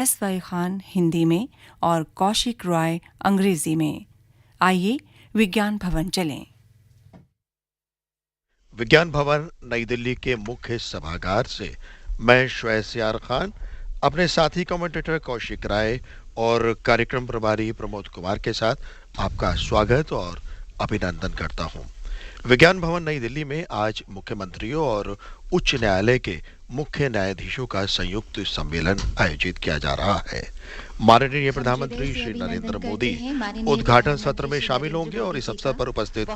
एस.वाई. खान हिंदी में और कौशिक रॉय अंग्रेजी में। आइए विज्ञान भवन चलें। विज्ञान भवन नई दिल्ली के मुख्य सभागार से मैं श्वेसियार खान अपने साथी कमेंटेटर कौशिक राय और कार्यक्रम प्रभारी प्रमोद कुमार के साथ आपका स्वागत और अभिनंदन करता हूं। विज्ञान भवन नई दिल्ली में आज मुख्यमंत्रियों और उच्च न्यायालय के मुख्य न्यायाधीशों का संयुक्त सम्मेलन आयोजित किया जा रहा है। माननीय प्रधानमंत्री श्री नरेंद्र मोदी उद्घाटन सत्र में शामिल होंगे और इस अवसर पर उपस्थित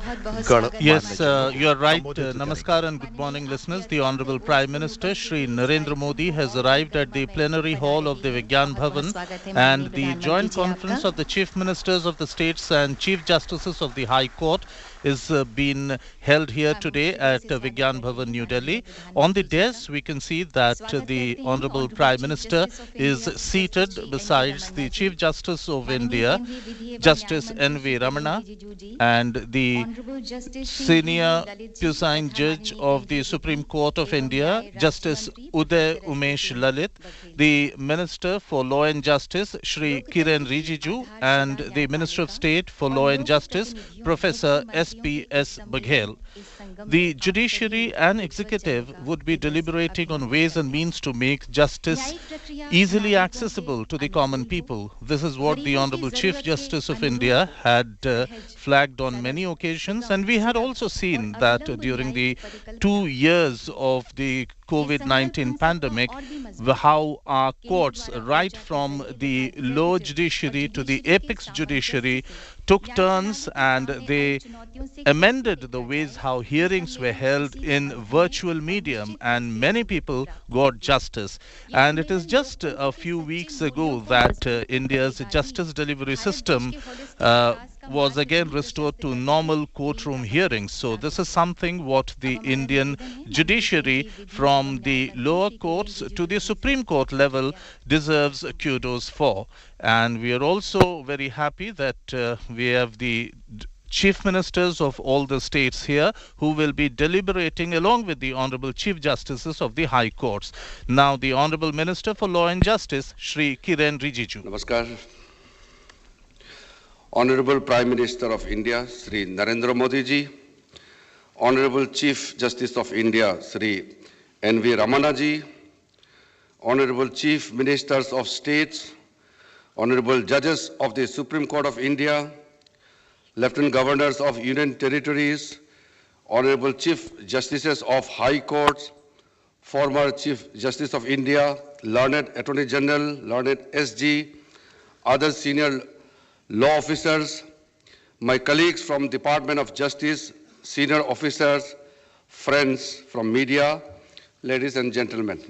Yes, you are right. Namaskar and good morning, listeners. The Honorable Prime Minister Shri Narendra Modi has arrived at the plenary hall of the Vigyan Bhavan, and the joint conference of the Chief Ministers of the states and Chief Justices of the High Court is being held here today at Vigyan Bhavan, New Delhi. On the dais, we can see that the Honorable Prime Minister is seated beside the Chief Justice of India, Justice N.V. Ramana, and the Senior Presiding Judge of the Supreme Court of India, Justice Uday Umesh Lalit, the Minister for Law and Justice, Shri Kiren Rijiju, and the Minister of State for Law and Justice, Professor S.P.S. Baghel. The judiciary and executive would be deliberating on ways and means to make justice easily accessible to the common people. This is what the Honorable Chief Justice of India had flagged on many occasions, and we had also seen that during the 2 years of the COVID-19 pandemic, how our courts, right from the lower judiciary to the apex judiciary, took turns and they amended the ways how hearings were held in virtual medium, and many people got justice. And it is just a few weeks ago that India's justice delivery system was again restored to normal courtroom hearings. So this is something what the Indian judiciary from the lower courts to the Supreme Court level deserves kudos for. And we are also very happy that we have the Chief Ministers of all the states here who will be deliberating along with the Honorable Chief Justices of the High Courts. Now the Honorable Minister for Law and Justice, Shri Kiren Rijiju. Namaskar. Honorable Prime Minister of India, Shri Narendra Modi ji, Honorable Chief Justice of India, Shri N.V. Ramana ji, Honorable Chief Ministers of States, Honorable Judges of the Supreme Court of India, Lieutenant Governors of Union Territories, Honorable Chief Justices of High Courts, former Chief Justice of India, learned Attorney General, learned SG, other senior law officers, my colleagues from Department of Justice, senior officers, friends from media, ladies and gentlemen.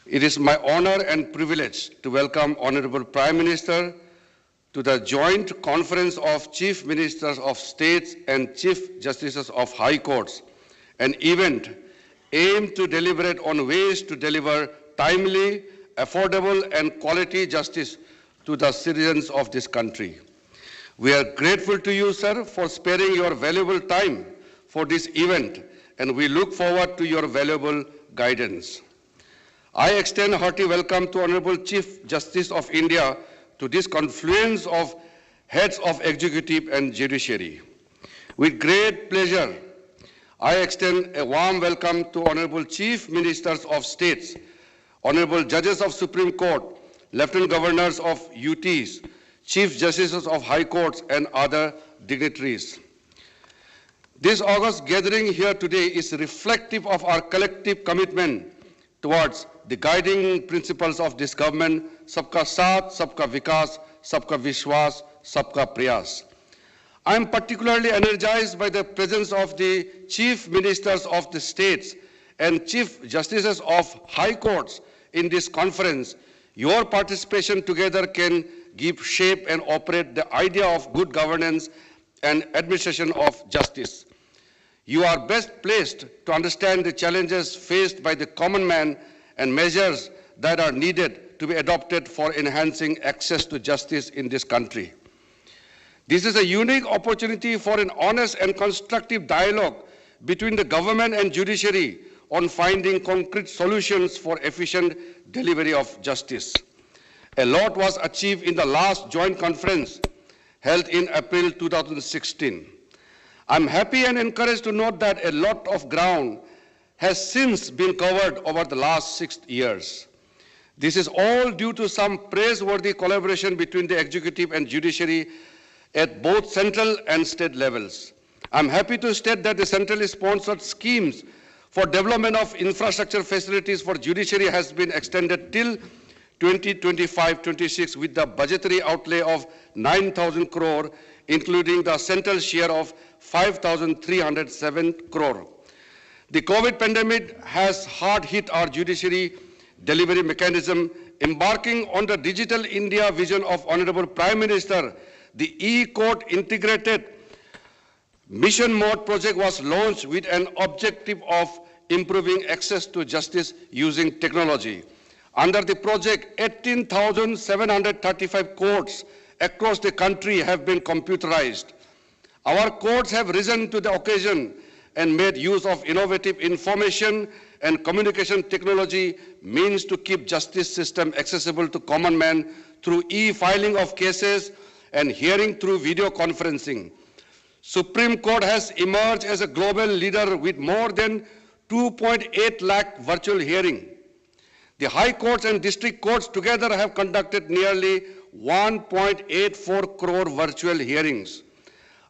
It is my honor and privilege to welcome Honorable Prime Minister to the joint conference of Chief Ministers of States and Chief Justices of High Courts, an event aimed to deliberate on ways to deliver timely, affordable, and quality justice to the citizens of this country. We are grateful to you, sir, for sparing your valuable time for this event, and we look forward to your valuable guidance. I extend a hearty welcome to Honorable Chief Justice of India to this confluence of heads of executive and judiciary. With great pleasure, I extend a warm welcome to Honorable Chief Ministers of States, Honorable Judges of Supreme Court, Lieutenant Governors of UTs, Chief Justices of High Courts, and other dignitaries. This august gathering here today is reflective of our collective commitment towards the guiding principles of this government, Sabka Saath, Sabka Vikas, Sabka Vishwas, Sabka Prayas. I am particularly energized by the presence of the Chief Ministers of the states and Chief Justices of High Courts in this conference. Your participation together can give shape and operate the idea of good governance and administration of justice. You are best placed to understand the challenges faced by the common man and measures that are needed to be adopted for enhancing access to justice in this country. This is a unique opportunity for an honest and constructive dialogue between the government and judiciary on finding concrete solutions for efficient delivery of justice. A lot was achieved in the last joint conference held in April 2016. I'm happy and encouraged to note that a lot of ground has since been covered over the last 6 years. This is all due to some praiseworthy collaboration between the executive and judiciary at both central and state levels. I'm happy to state that the centrally sponsored schemes for development of infrastructure facilities for judiciary has been extended till 2025-26 with the budgetary outlay of 9,000 crore, including the central share of 5,307 crore. The COVID pandemic has hard hit our judiciary delivery mechanism. Embarking on the Digital India vision of Honorable Prime Minister, the e-court integrated mission mode project was launched with an objective of improving access to justice using technology. Under the project, 18,735 courts across the country have been computerized. Our courts have risen to the occasion and made use of innovative information and communication technology means to keep justice system accessible to common man through e-filing of cases and hearing through video conferencing. Supreme Court has emerged as a global leader with more than 2.8 lakh virtual hearing. The high courts and district courts together have conducted nearly 1.84 crore virtual hearings.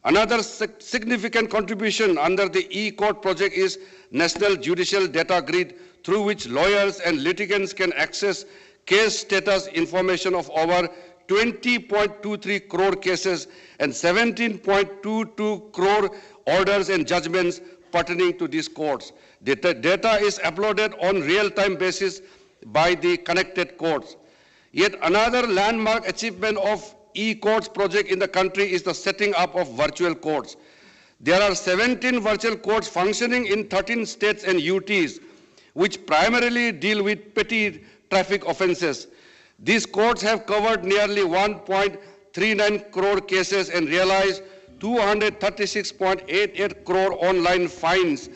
Another significant contribution under the e-court project is National Judicial Data Grid, through which lawyers and litigants can access case status information of over 20.23 crore cases and 17.22 crore orders and judgments pertaining to these courts. The data is uploaded on real-time basis by the connected courts. Yet another landmark achievement of e-courts project in the country is the setting up of virtual courts. There are 17 virtual courts functioning in 13 states and UTs, which primarily deal with petty traffic offenses. These courts have covered nearly 1.39 crore cases and realized 236.88 crore online fines.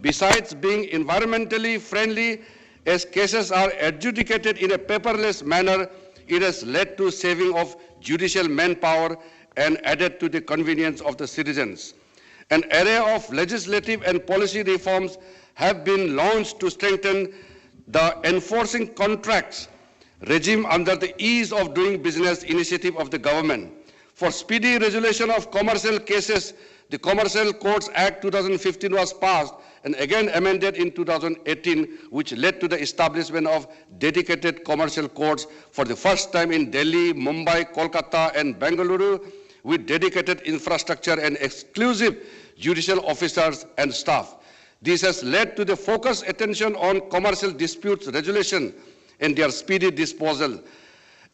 Besides being environmentally friendly, as cases are adjudicated in a paperless manner, it has led to saving of judicial manpower and added to the convenience of the citizens. An array of legislative and policy reforms have been launched to strengthen the enforcing contracts regime under the ease of doing business initiative of the government. For speedy resolution of commercial cases, the Commercial Courts Act 2015 was passed and again amended in 2018, which led to the establishment of dedicated commercial courts for the first time in Delhi, Mumbai, Kolkata, and Bengaluru, with dedicated infrastructure and exclusive judicial officers and staff. This has led to the focused attention on commercial disputes resolution and their speedy disposal.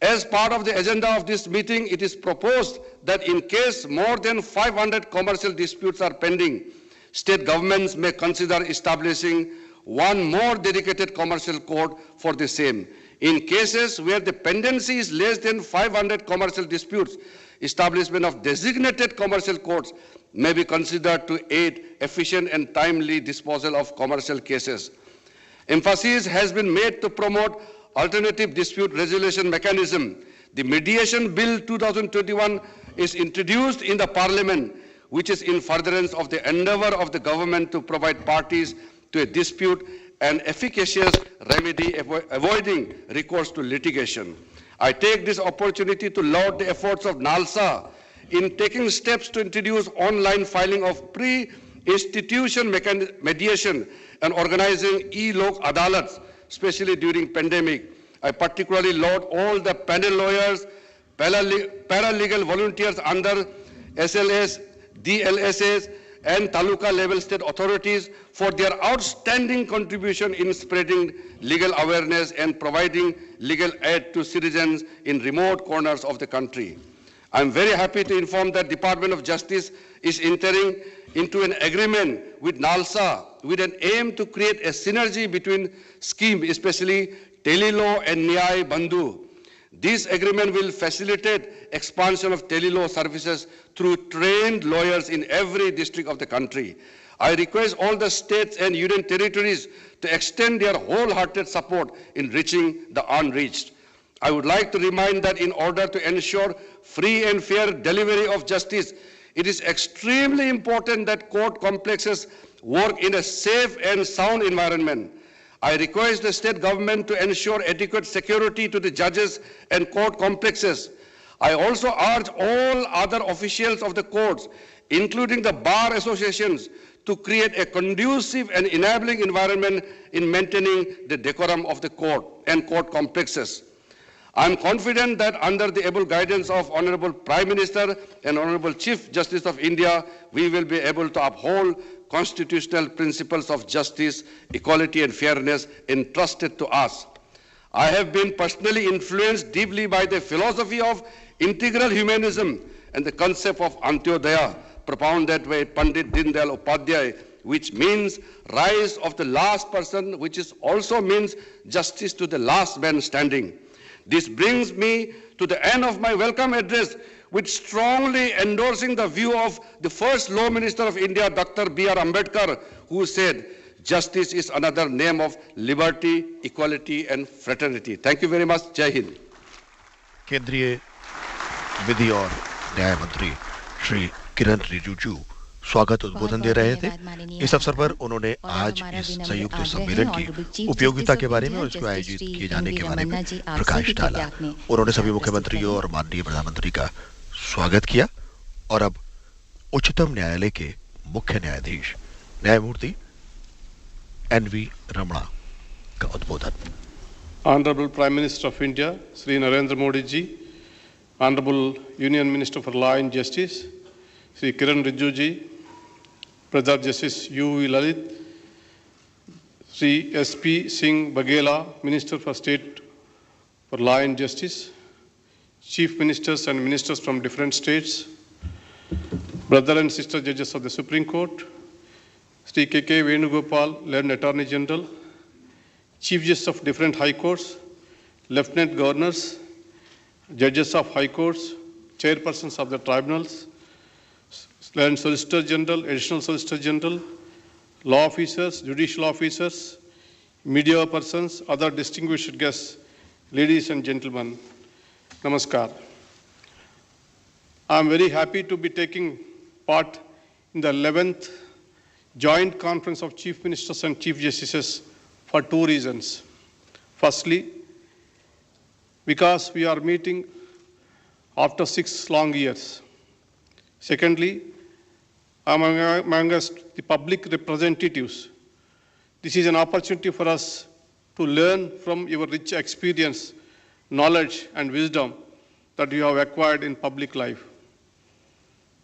As part of the agenda of this meeting, it is proposed that in case more than 500 commercial disputes are pending, state governments may consider establishing one more dedicated commercial court for the same. In cases where the pendency is less than 500 commercial disputes, establishment of designated commercial courts may be considered to aid efficient and timely disposal of commercial cases. Emphasis has been made to promote alternative dispute resolution mechanism. The Mediation Bill 2021 is introduced in the Parliament, which is in furtherance of the endeavor of the government to provide parties to a dispute an efficacious remedy avoiding recourse to litigation. I take this opportunity to laud the efforts of NALSA in taking steps to introduce online filing of pre-institution mediation and organizing e-lok adalats, especially during pandemic. I particularly laud all the panel lawyers, paralegal volunteers under SLS, DLSS, and taluka level state authorities for their outstanding contribution in spreading legal awareness and providing legal aid to citizens in remote corners of the country. I am very happy to inform that Department of Justice is entering into an agreement with NALSA with an aim to create a synergy between schemes, especially Telelaw and Nyay Bandhu. This agreement will facilitate expansion of telelaw services through trained lawyers in every district of the country. I request all the states and union territories to extend their wholehearted support in reaching the unreached. I would like to remind that in order to ensure free and fair delivery of justice, it is extremely important that court complexes work in a safe and sound environment. I request the state government to ensure adequate security to the judges and court complexes. I also urge all other officials of the courts, including the bar associations, to create a conducive and enabling environment in maintaining the decorum of the court and court complexes. I am confident that under the able guidance of Honorable Prime Minister and Honorable Chief Justice of India, we will be able to uphold constitutional principles of justice, equality and fairness entrusted to us. I have been personally influenced deeply by the philosophy of integral humanism and the concept of Antyodaya, propounded by Pandit Dindayal Upadhyay, which means rise of the last person, which also means justice to the last man standing. This brings me to the end of my welcome address, with strongly endorsing the view of the first Law Minister of India, Dr. B.R. Ambedkar, who said, justice is another name of liberty, equality and fraternity. Thank you very much. Jai Hind. केंद्रीय विधि और न्याय मंत्री श्री किरण रिजिजू स्वागत उद्बोधन दे रहे थे। इस अवसर पर उन्होंने आज इस संयुक्त सम्मेलन की उपयोगिता के बारे में और इसको आयोजित किए जाने के बारे में प्रकाश डाला। उन्होंने सभी मुख्यमंत्रियों और माननीय प्रधानमंत्री का स्वागत किया। और अब उच्चतम न्यायालय के मुख्य न्यायाधीश न्यायमूर्ति एनवी रमणा का उद्बोधन। Honorable Prime Minister of India, Sri Narendra Modi ji, Honorable Union Minister for Law and Justice, Sri Kiran Rijiju ji, Pradhar Justice U.V. Lalit, Sri S.P. Singh Baghela, Minister for State for Law and Justice, Chief Ministers and Ministers from different states, brother and sister judges of the Supreme Court, Sri K.K. Venugopal, Learned Attorney General, Chief Justice of different High Courts, Lieutenant Governors, Judges of High Courts, Chairpersons of the Tribunals, Learned Solicitor General, Additional Solicitor General, Law Officers, Judicial Officers, Media persons, other distinguished guests, ladies and gentlemen, Namaskar. I am very happy to be taking part in the 11th Joint Conference of Chief Ministers and Chief Justices for two reasons. Firstly, because we are meeting after 6 long years. Secondly, among us, the public representatives, this is an opportunity for us to learn from your rich experience, knowledge, and wisdom that you have acquired in public life.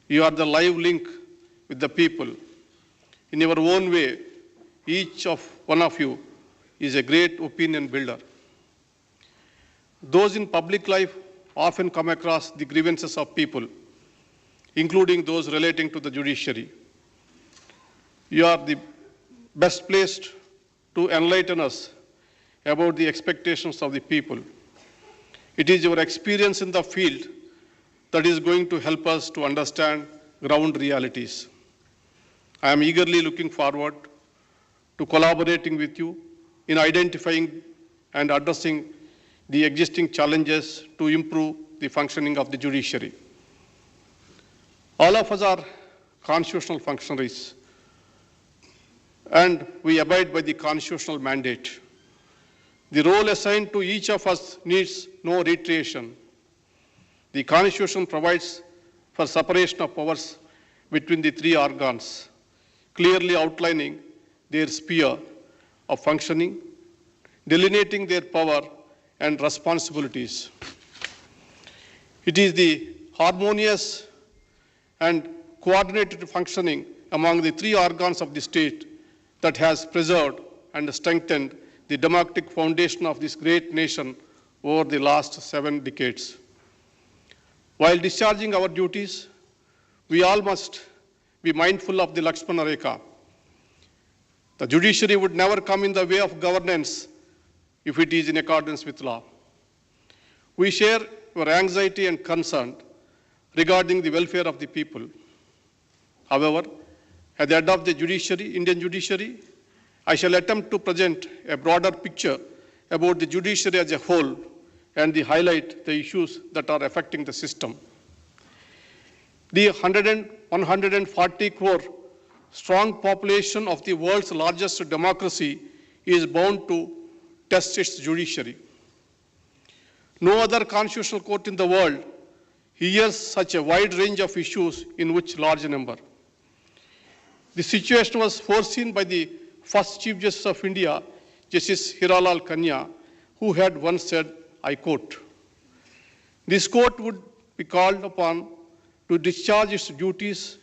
You are the live link with the people. In your own way, each one of you is a great opinion builder. Those in public life often come across the grievances of people, including those relating to the judiciary. You are the best placed to enlighten us about the expectations of the people. It is your experience in the field that is going to help us to understand ground realities. I am eagerly looking forward to collaborating with you in identifying and addressing the existing challenges to improve the functioning of the judiciary. All of us are constitutional functionaries, and we abide by the constitutional mandate. The role assigned to each of us needs no reiteration. The Constitution provides for separation of powers between the 3 organs, clearly outlining their sphere of functioning, delineating their power and responsibilities. It is the harmonious and coordinated functioning among the 3 organs of the state that has preserved and strengthened the democratic foundation of this great nation over the last 7 decades. While discharging our duties, we all must be mindful of the Lakshmana Rekha. The judiciary would never come in the way of governance if it is in accordance with law. We share your anxiety and concern regarding the welfare of the people. However, At the head of the judiciary, Indian judiciary, I shall attempt to present a broader picture about the judiciary as a whole and highlight the issues that are affecting the system. The 140 crore strong population of the world's largest democracy is bound to test its judiciary. No other constitutional court in the world hears such a wide range of issues in which large number. The situation was foreseen by the first Chief Justice of India, Justice Hiralal Kanya, who had once said, I quote, "This court would be called upon to discharge its duties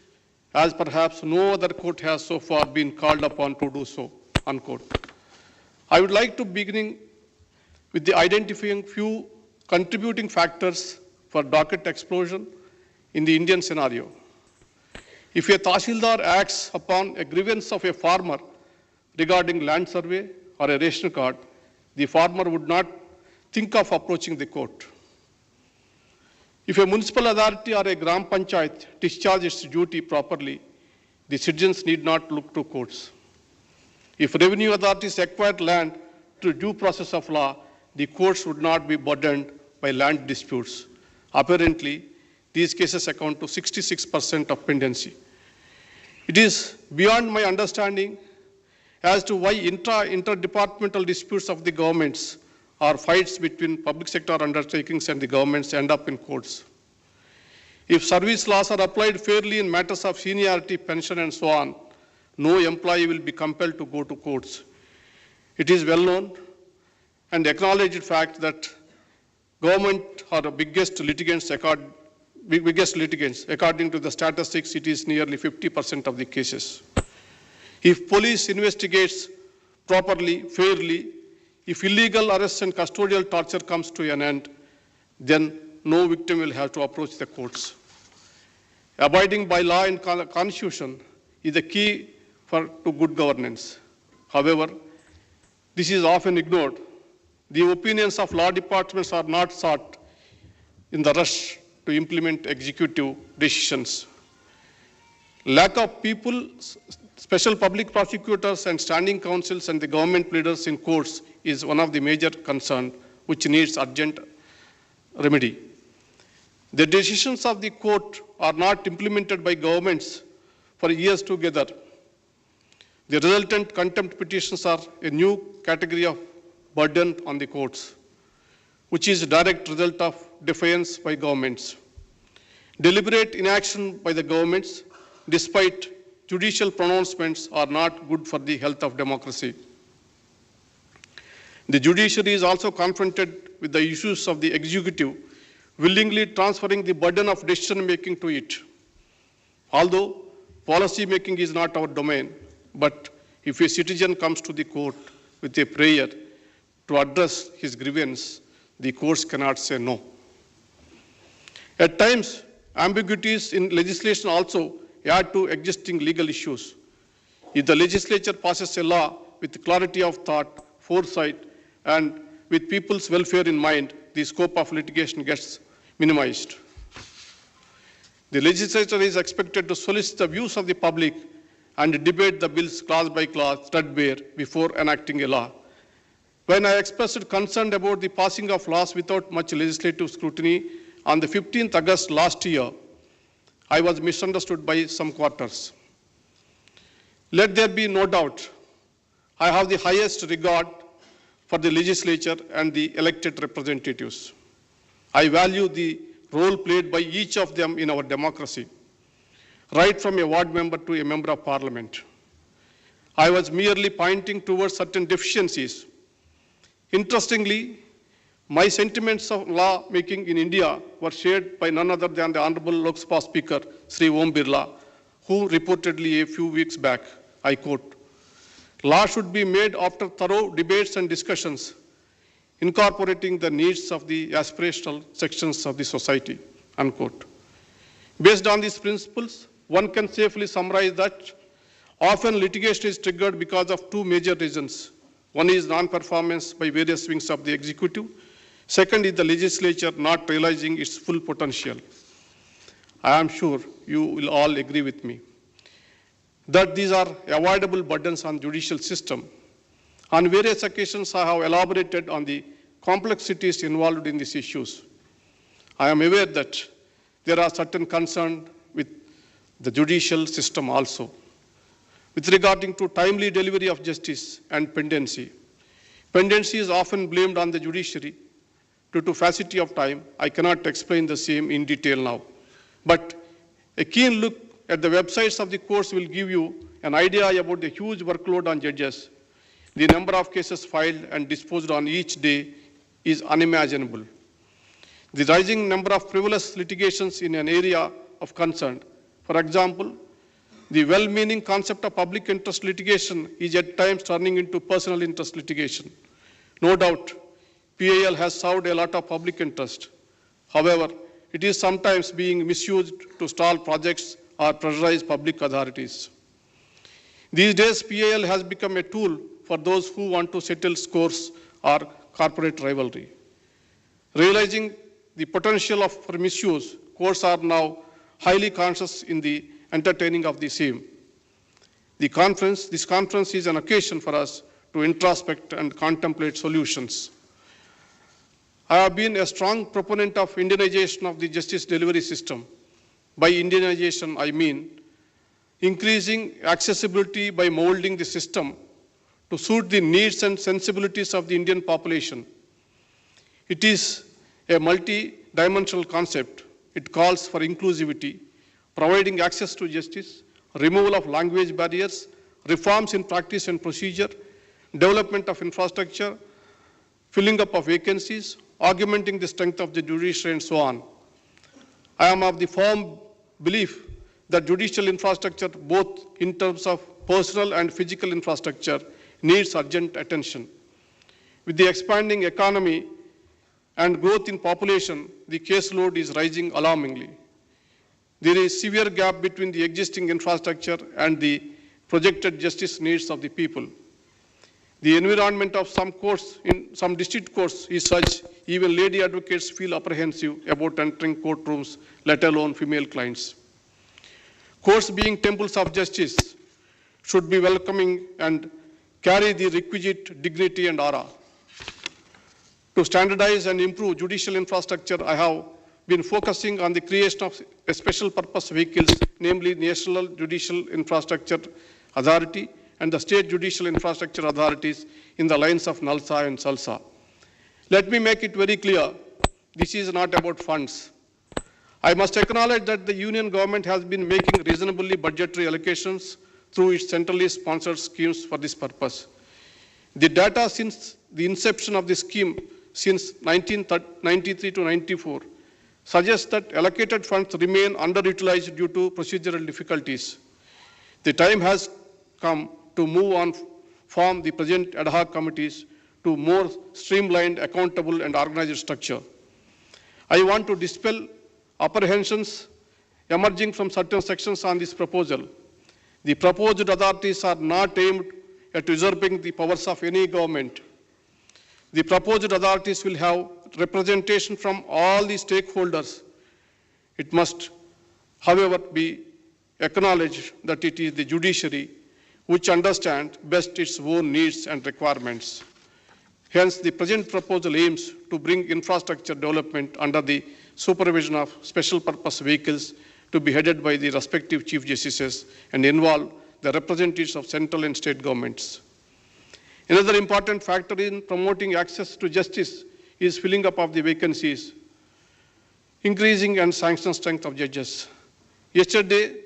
as perhaps no other court has so far been called upon to do so," unquote. I would like to begin with the identifying few contributing factors for docket explosion in the Indian scenario. If a Tahsildar acts upon a grievance of a farmer regarding land survey or a ration card, the farmer would not think of approaching the court. If a municipal authority or a Gram Panchayat discharges its duty properly, the citizens need not look to courts. If revenue authorities acquired land through due process of law, the courts would not be burdened by land disputes. Apparently, these cases account to 66% of pendency. It is beyond my understanding as to why interdepartmental disputes of the governments or fights between public sector undertakings and the governments end up in courts. If service laws are applied fairly in matters of seniority, pension, and so on, no employee will be compelled to go to courts. It is well known and acknowledged fact that government are the biggest litigants. According to the statistics, it is nearly 50% of the cases. If police investigates properly, fairly, if illegal arrests and custodial torture comes to an end, then no victim will have to approach the courts. Abiding by law and constitution is the key to good governance. However, this is often ignored. The opinions of law departments are not sought in the rush to implement executive decisions. Lack of people, special public prosecutors and standing counsels and the government pleaders in courts is one of the major concerns which needs urgent remedy. The decisions of the court are not implemented by governments for years together. The resultant contempt petitions are a new category of burden on the courts, which is a direct result of defiance by governments. Deliberate inaction by the governments, despite judicial pronouncements, are not good for the health of democracy. The judiciary is also confronted with the issues of the executive willingly transferring the burden of decision making to it. Although policy making is not our domain, but if a citizen comes to the court with a prayer to address his grievance, the courts cannot say no. At times, ambiguities in legislation also add to existing legal issues. If the legislature passes a law with clarity of thought, foresight, and with people's welfare in mind, the scope of litigation gets minimized. The legislature is expected to solicit the views of the public and debate the bills clause by clause, threadbare, before enacting a law. When I expressed concern about the passing of laws without much legislative scrutiny on the 15th August last year, I was misunderstood by some quarters. Let there be no doubt, I have the highest regard for the legislature and the elected representatives. I value the role played by each of them in our democracy, right from a ward member to a member of parliament. I was merely pointing towards certain deficiencies. Interestingly, my sentiments of law making in India were shared by none other than the Honorable Lok Sabha Speaker, Sri Om Birla, who reportedly a few weeks back, I quote, "Law should be made after thorough debates and discussions, incorporating the needs of the aspirational sections of the society," unquote. Based on these principles, one can safely summarize that often litigation is triggered because of two major reasons. One is non-performance by various wings of the executive. Second is the legislature not realizing its full potential. I am sure you will all agree with me. that these are avoidable burdens on judicial system. On various occasions, I have elaborated on the complexities involved in these issues. I am aware that there are certain concerns with the judicial system also. With regarding to timely delivery of justice and pendency. Pendency is often blamed on the judiciary due to paucity of time. I cannot explain the same in detail now. But a keen look at the websites of the courts will give you an idea about the huge workload on judges. The number of cases filed and disposed on each day is unimaginable. The rising number of frivolous litigations in an area of concern. For example, the well-meaning concept of public interest litigation is at times turning into personal interest litigation. No doubt, PIL has served a lot of public interest. However, it is sometimes being misused to stall projects or pressurize public authorities. These days, PIL has become a tool for those who want to settle scores or corporate rivalry. Realizing the potential for misuse, courts are now highly conscious in the entertaining of the same. This conference is an occasion for us to introspect and contemplate solutions. I have been a strong proponent of Indianization of the justice delivery system. By Indianization, I mean increasing accessibility by molding the system to suit the needs and sensibilities of the Indian population. It is a multi-dimensional concept. It calls for inclusivity, providing access to justice, removal of language barriers, reforms in practice and procedure, development of infrastructure, filling up of vacancies, augmenting the strength of the judiciary, and so on. I am of the firm belief that judicial infrastructure, both in terms of personal and physical infrastructure, needs urgent attention. With the expanding economy and growth in population, the caseload is rising alarmingly. There is a severe gap between the existing infrastructure and the projected justice needs of the people. The environment of some courts, in some district courts, is such even lady advocates feel apprehensive about entering courtrooms, let alone female clients. Courts, being temples of justice, should be welcoming and carry the requisite dignity and aura. To standardize and improve judicial infrastructure, I have been focusing on the creation of a special purpose vehicles, namely National Judicial Infrastructure Authority and the State Judicial Infrastructure Authorities in the lines of NALSA and SALSA. Let me make it very clear, this is not about funds. I must acknowledge that the Union government has been making reasonably budgetary allocations through its centrally sponsored schemes for this purpose. The data since the inception of the scheme since 1993 to 94 suggests that allocated funds remain underutilized due to procedural difficulties. The time has come to move on from the present ad hoc committees to more streamlined, accountable, and organized structure. I want to dispel apprehensions emerging from certain sections on this proposal. The proposed authorities are not aimed at usurping the powers of any government. The proposed authorities will have representation from all the stakeholders. It must, however, be acknowledged that it is the judiciary which understands best its own needs and requirements. Hence, the present proposal aims to bring infrastructure development under the supervision of special purpose vehicles to be headed by the respective Chief Justices and involve the representatives of central and state governments. Another important factor in promoting access to justice is filling up of the vacancies, increasing and sanction strength of judges. Yesterday,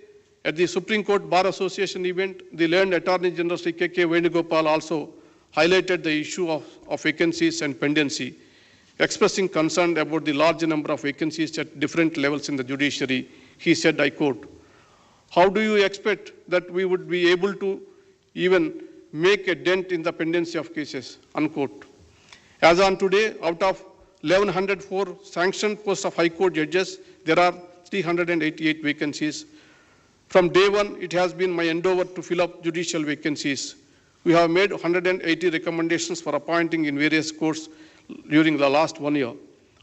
at the Supreme Court Bar Association event, the learned Attorney General Sri K.K. Venugopal also highlighted the issue of vacancies and pendency, expressing concern about the large number of vacancies at different levels in the judiciary. He said, I quote, "How do you expect that we would be able to even make a dent in the pendency of cases?" Unquote. As on today, out of 1,104 sanctioned posts of High Court judges, there are 388 vacancies. From day one, it has been my endeavor to fill up judicial vacancies. We have made 180 recommendations for appointing in various courts during the last 1 year.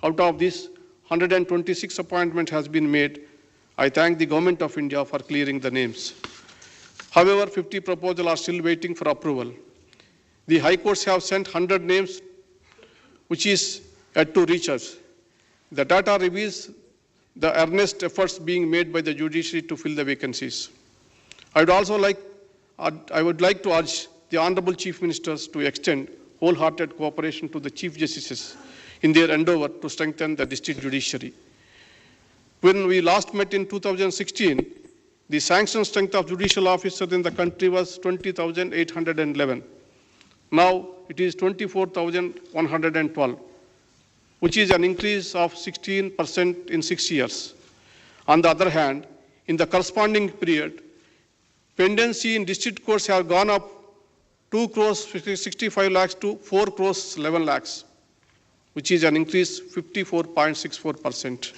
Out of this, 126 appointments has been made. I thank the Government of India for clearing the names. However, 50 proposals are still waiting for approval. The High Courts have sent 100 names, which is yet to reach us. The data reveals the earnest efforts being made by the judiciary to fill the vacancies. I would like to urge the Honorable Chief Ministers to extend wholehearted cooperation to the Chief Justices in their endeavor to strengthen the district judiciary. When we last met in 2016, the sanction strength of judicial officers in the country was 20,811. Now it is 24,112, which is an increase of 16% in 6 years. On the other hand, in the corresponding period, pendency in district courts have gone up 2 crores 65 lakhs to 4 crores 11 lakhs, which is an increase 54.64%.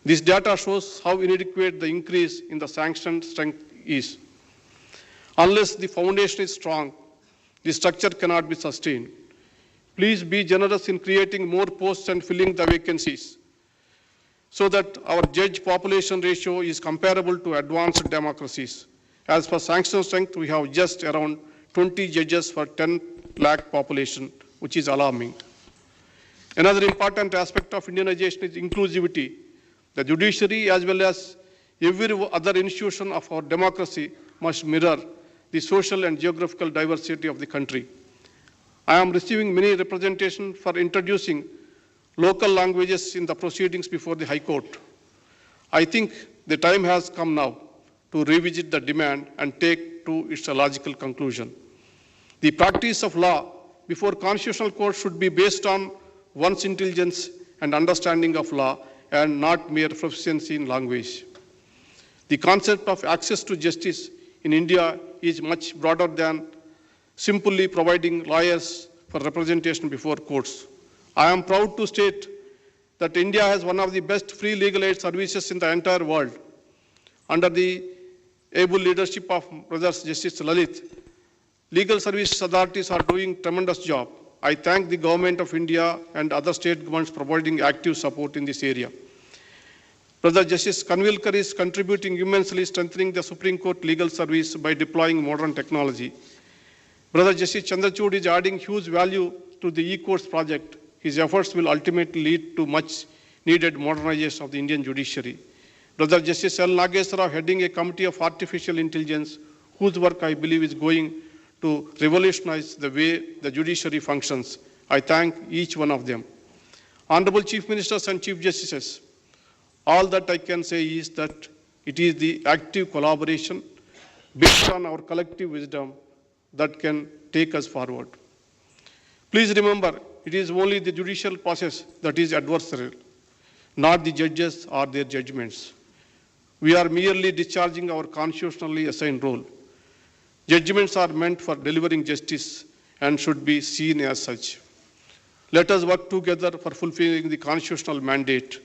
This data shows how inadequate the increase in the sanction strength is. Unless the foundation is strong, the structure cannot be sustained. Please be generous in creating more posts and filling the vacancies so that our judge population ratio is comparable to advanced democracies. As for sanction strength, we have just around 20 judges for 10 lakh population, which is alarming. Another important aspect of Indianization is inclusivity. The judiciary, as well as every other institution of our democracy, must mirror the social and geographical diversity of the country. I am receiving many representations for introducing local languages in the proceedings before the High Court. I think the time has come now to revisit the demand and take to its logical conclusion. The practice of law before constitutional court should be based on one's intelligence and understanding of law and not mere proficiency in language. The concept of access to justice in India is much broader than simply providing lawyers for representation before courts. I am proud to state that India has one of the best free legal aid services in the entire world. Under the able leadership of Brothers Justice Lalit, legal service authorities are doing a tremendous job. I thank the Government of India and other state governments for providing active support in this area. Brother Justice Kanvilkar is contributing immensely, strengthening the Supreme Court legal service by deploying modern technology. Brother Justice Chandrachud is adding huge value to the e-courts project. His efforts will ultimately lead to much needed modernization of the Indian judiciary. Brother Justice L. Nageswara heading a committee of artificial intelligence, whose work I believe is going to revolutionize the way the judiciary functions. I thank each one of them. Honorable Chief Ministers and Chief Justices, all that I can say is that it is the active collaboration based on our collective wisdom that can take us forward. Please remember, it is only the judicial process that is adversarial, not the judges or their judgments. We are merely discharging our constitutionally assigned role. Judgments are meant for delivering justice and should be seen as such. Let us work together for fulfilling the constitutional mandate.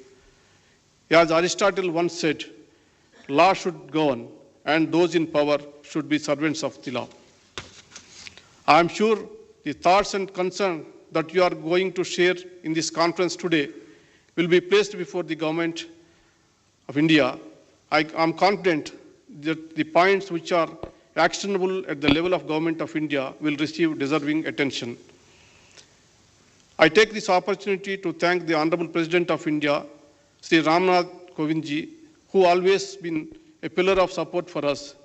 As Aristotle once said, law should govern and those in power should be servants of the law. I am sure the thoughts and concerns that you are going to share in this conference today will be placed before the Government of India. I am confident that the points which are actionable at the level of Government of India will receive deserving attention. I take this opportunity to thank the Honorable President of India, Sri Ramnath Kovindji, who always been a pillar of support for us.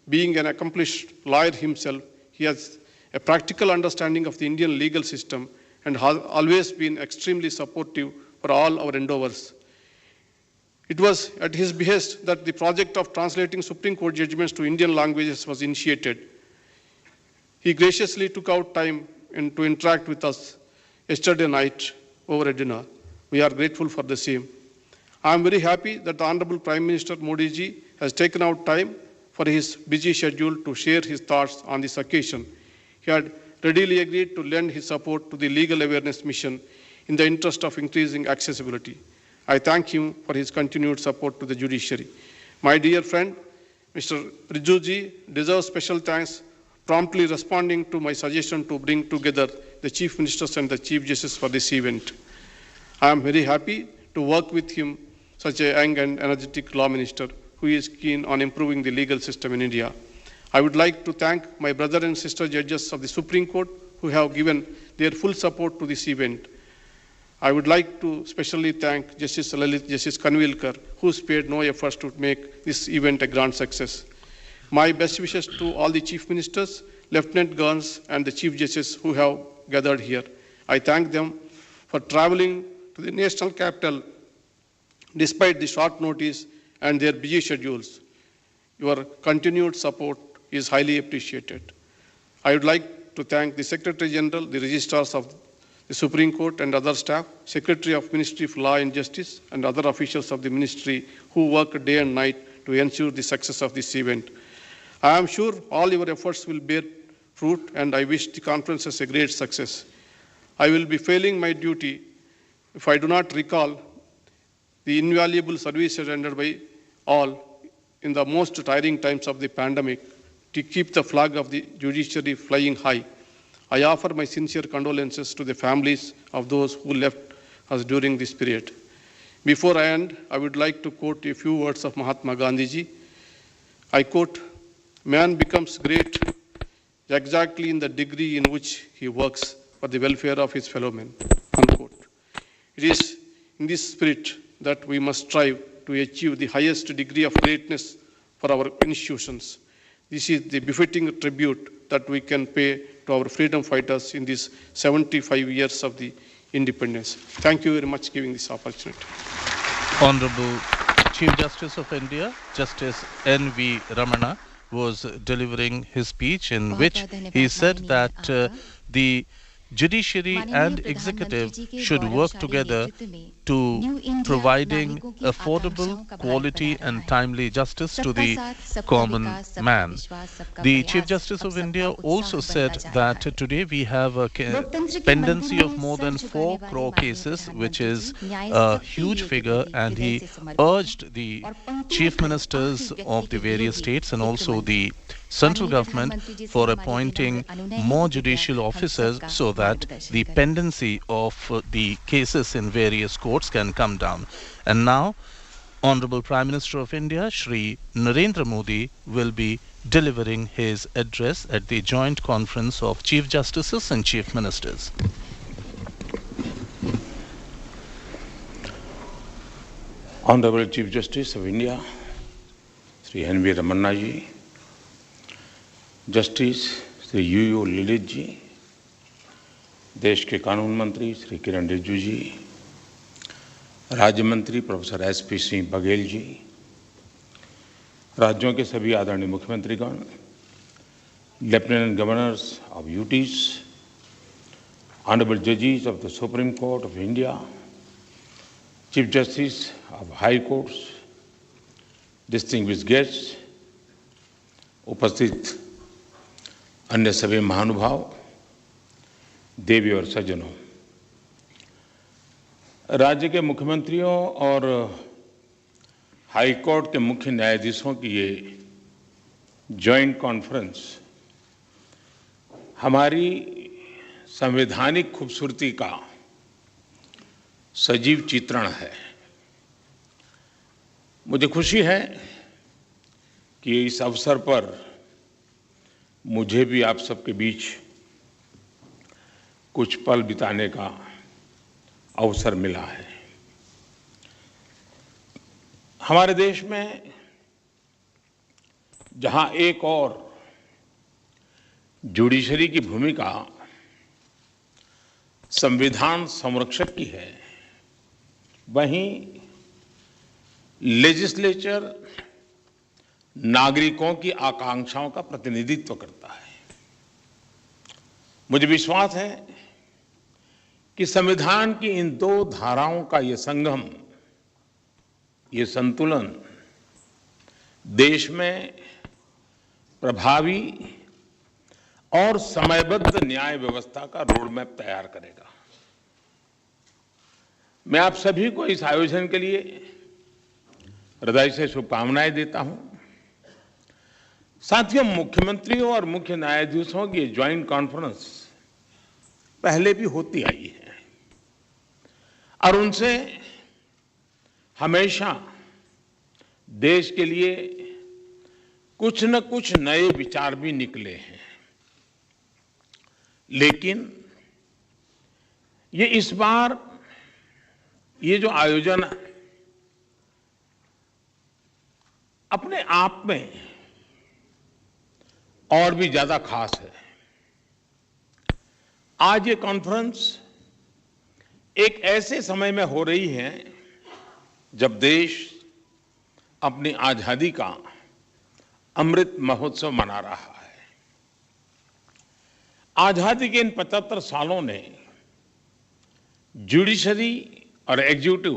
Being an accomplished lawyer himself, he has a practical understanding of the Indian legal system and has always been extremely supportive for all our endeavors. It was at his behest that the project of translating Supreme Court judgments to Indian languages was initiated. He graciously took out time to interact with us yesterday night over a dinner. We are grateful for the same. I am very happy that the Honorable Prime Minister Modi ji has taken out time for his busy schedule to share his thoughts on this occasion. He had readily agreed to lend his support to the legal awareness mission in the interest of increasing accessibility. I thank him for his continued support to the judiciary. My dear friend, Mr. Rijjuji deserves special thanks, promptly responding to my suggestion to bring together the Chief Ministers and the Chief Justice for this event. I am very happy to work with him, such a young and energetic law minister who is keen on improving the legal system in India. I would like to thank my brother and sister judges of the Supreme Court who have given their full support to this event. I would like to especially thank Justice Lalit, Justice Kanvilkar, who spared no efforts to make this event a grand success. My best wishes to all the Chief Ministers, Lieutenant Governors, and the Chief Justices who have gathered here. I thank them for traveling to the national capital despite the short notice and their busy schedules. Your continued support is highly appreciated. I would like to thank the Secretary General, the Registrars of the Supreme Court and other staff, Secretary of Ministry of Law and Justice, and other officials of the Ministry who work day and night to ensure the success of this event. I am sure all your efforts will bear fruit, and I wish the conference a great success. I will be failing my duty if I do not recall the invaluable services rendered by all in the most tiring times of the pandemic to keep the flag of the judiciary flying high. I offer my sincere condolences to the families of those who left us during this period. Before I end, I would like to quote a few words of Mahatma Gandhi ji. I quote, "Man becomes great exactly in the degree in which he works for the welfare of his fellow men." Unquote. It is in this spirit that we must strive to achieve the highest degree of greatness for our institutions. This is the befitting tribute that we can pay to our freedom fighters in these 75 years of the independence. Thank you very much for giving this opportunity. Honorable Chief Justice of India, Justice N.V. Ramana, was delivering his speech in which he said that the judiciary and executive should work together to providing affordable, quality and timely justice to the common man. The Chief Justice of India also said that today we have a pendency of more than 4 crore cases, which is a huge figure, and he urged the chief ministers of the various states and also the central government for appointing more judicial officers so that the pendency of the cases in various courts can come down. And now, Honorable Prime Minister of India, Shri Narendra Modi, will be delivering his address at the joint conference of Chief Justices and Chief Ministers. Honorable Chief Justice of India, Shri N.V. Ramana ji, justice Shri U Lalit ji, देश के कानून मंत्री श्री किरण रिजिजू जी, राज्य मंत्री professor SP. Singh Baghel ji, राज्यों के सभी आदरणीय मुख्यमंत्रीगण, lieutenant governors of UTs, honourable जजेस of the Supreme Court of India, chief justice of high courts, distinguished guests, उपस्थित अन्य सभी महानुभाव, देवी और सज्जनों, राज्य के मुख्यमंत्रियों और हाई कोर्ट के मुख्य न्यायाधीशों की ये जॉइंट कॉन्फ्रेंस हमारी संवैधानिक खूबसूरती का सजीव चित्रण है। मुझे खुशी है कि इस अवसर पर मुझे भी आप सबके बीच कुछ पल बिताने का अवसर मिला है। हमारे देश में जहां एक और जुडिशरी की भूमिका संविधान संरक्षक की है, वहीं लेजिस्लेचर नागरिकों की आकांक्षाओं का प्रतिनिधित्व करता है। मुझे विश्वास है कि संविधान की इन 2 धाराओं का ये संगम, ये संतुलन देश में प्रभावी और समयबद्ध न्याय व्यवस्था का रोडमैप तैयार करेगा। मैं आप सभी को इस आयोजन के लिए हृदय से शुभकामनाएं देता हूं। साथियों, मुख्यमंत्रियों और मुख्य न्यायाधीशों की ज्वाइंट कॉन्फ्रेंस पहले भी होती आई है और उनसे हमेशा देश के लिए कुछ न कुछ नए विचार भी निकले हैं, लेकिन ये इस बार ये जो आयोजन अपने आप में और भी ज्यादा खास है। आज ये कॉन्फ्रेंस एक ऐसे समय में हो रही है जब देश अपनी आजादी का अमृत महोत्सव मना रहा है। आजादी के इन 75 सालों ने जुडिशरी और एग्जीक्यूटिव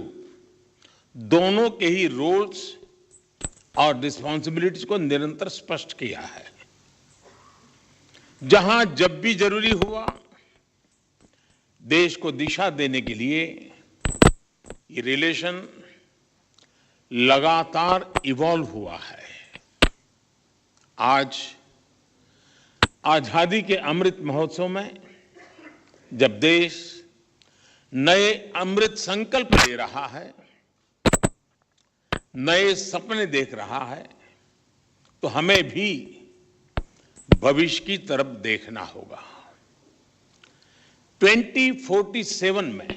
दोनों के ही रोल्स और रिस्पॉन्सिबिलिटीज को निरंतर स्पष्ट किया है। जहां जब भी जरूरी हुआ, देश को दिशा देने के लिए ये रिलेशन लगातार इवॉल्व हुआ है। आज आजादी के अमृत महोत्सव में जब देश नए अमृत संकल्प ले रहा है, नए सपने देख रहा है, तो हमें भी भविष्य की तरफ देखना होगा। 2047 में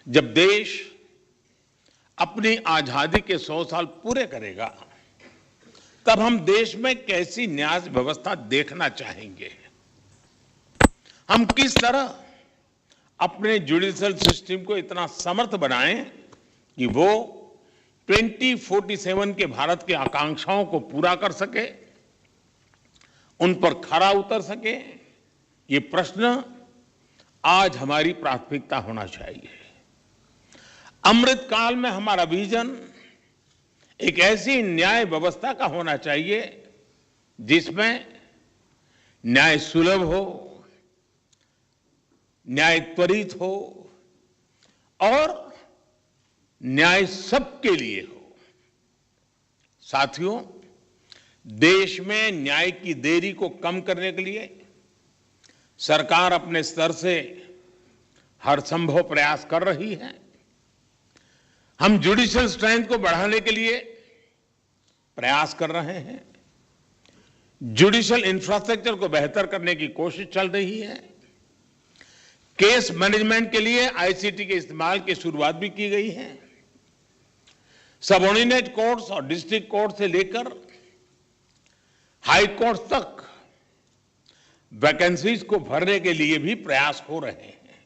जब देश अपनी आजादी के 100 साल पूरे करेगा, तब हम देश में कैसी न्याय व्यवस्था देखना चाहेंगे। हम किस तरह अपने जुडिशियल सिस्टम को इतना समर्थ बनाएं कि वो 2047 के भारत की आकांक्षाओं को पूरा कर सके, उन पर खरा उतर सके। ये प्रश्न आज हमारी प्राथमिकता होना चाहिए। अमृत काल में हमारा विजन एक ऐसी न्याय व्यवस्था का होना चाहिए जिसमें न्याय सुलभ हो, न्याय त्वरित हो और न्याय सबके लिए हो। साथियों, देश में न्याय की देरी को कम करने के लिए सरकार अपने स्तर से हर संभव प्रयास कर रही है। हम जुडिशियल स्ट्रेंथ को बढ़ाने के लिए प्रयास कर रहे हैं। जुडिशियल इंफ्रास्ट्रक्चर को बेहतर करने की कोशिश चल रही है। केस मैनेजमेंट के लिए आईसीटी के इस्तेमाल की शुरुआत भी की गई है। सबऑर्डिनेट कोर्ट्स और डिस्ट्रिक्ट कोर्ट से लेकर हाई कोर्ट तक वैकेंसीज को भरने के लिए भी प्रयास हो रहे हैं।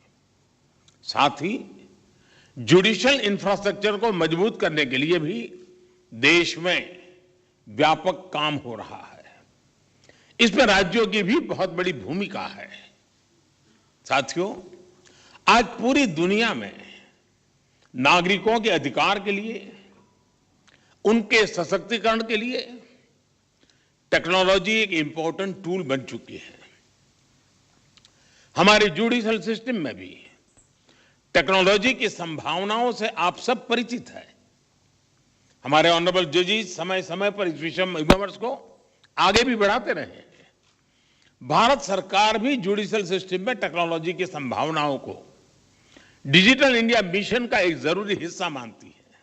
साथ ही जुडिशियल इंफ्रास्ट्रक्चर को मजबूत करने के लिए भी देश में व्यापक काम हो रहा है। इसमें राज्यों की भी बहुत बड़ी भूमिका है। साथियों, आज पूरी दुनिया में नागरिकों के अधिकार के लिए, उनके सशक्तिकरण के लिए टेक्नोलॉजी एक इंपॉर्टेंट टूल बन चुकी है। हमारे जुडिशियल सिस्टम में भी टेक्नोलॉजी की संभावनाओं से आप सब परिचित हैं। हमारे ऑनरेबल जजेस समय समय पर इस विमर्श को आगे भी बढ़ाते रहे हैं। भारत सरकार भी जुडिशियल सिस्टम में टेक्नोलॉजी की संभावनाओं को डिजिटल इंडिया मिशन का एक जरूरी हिस्सा मानती है।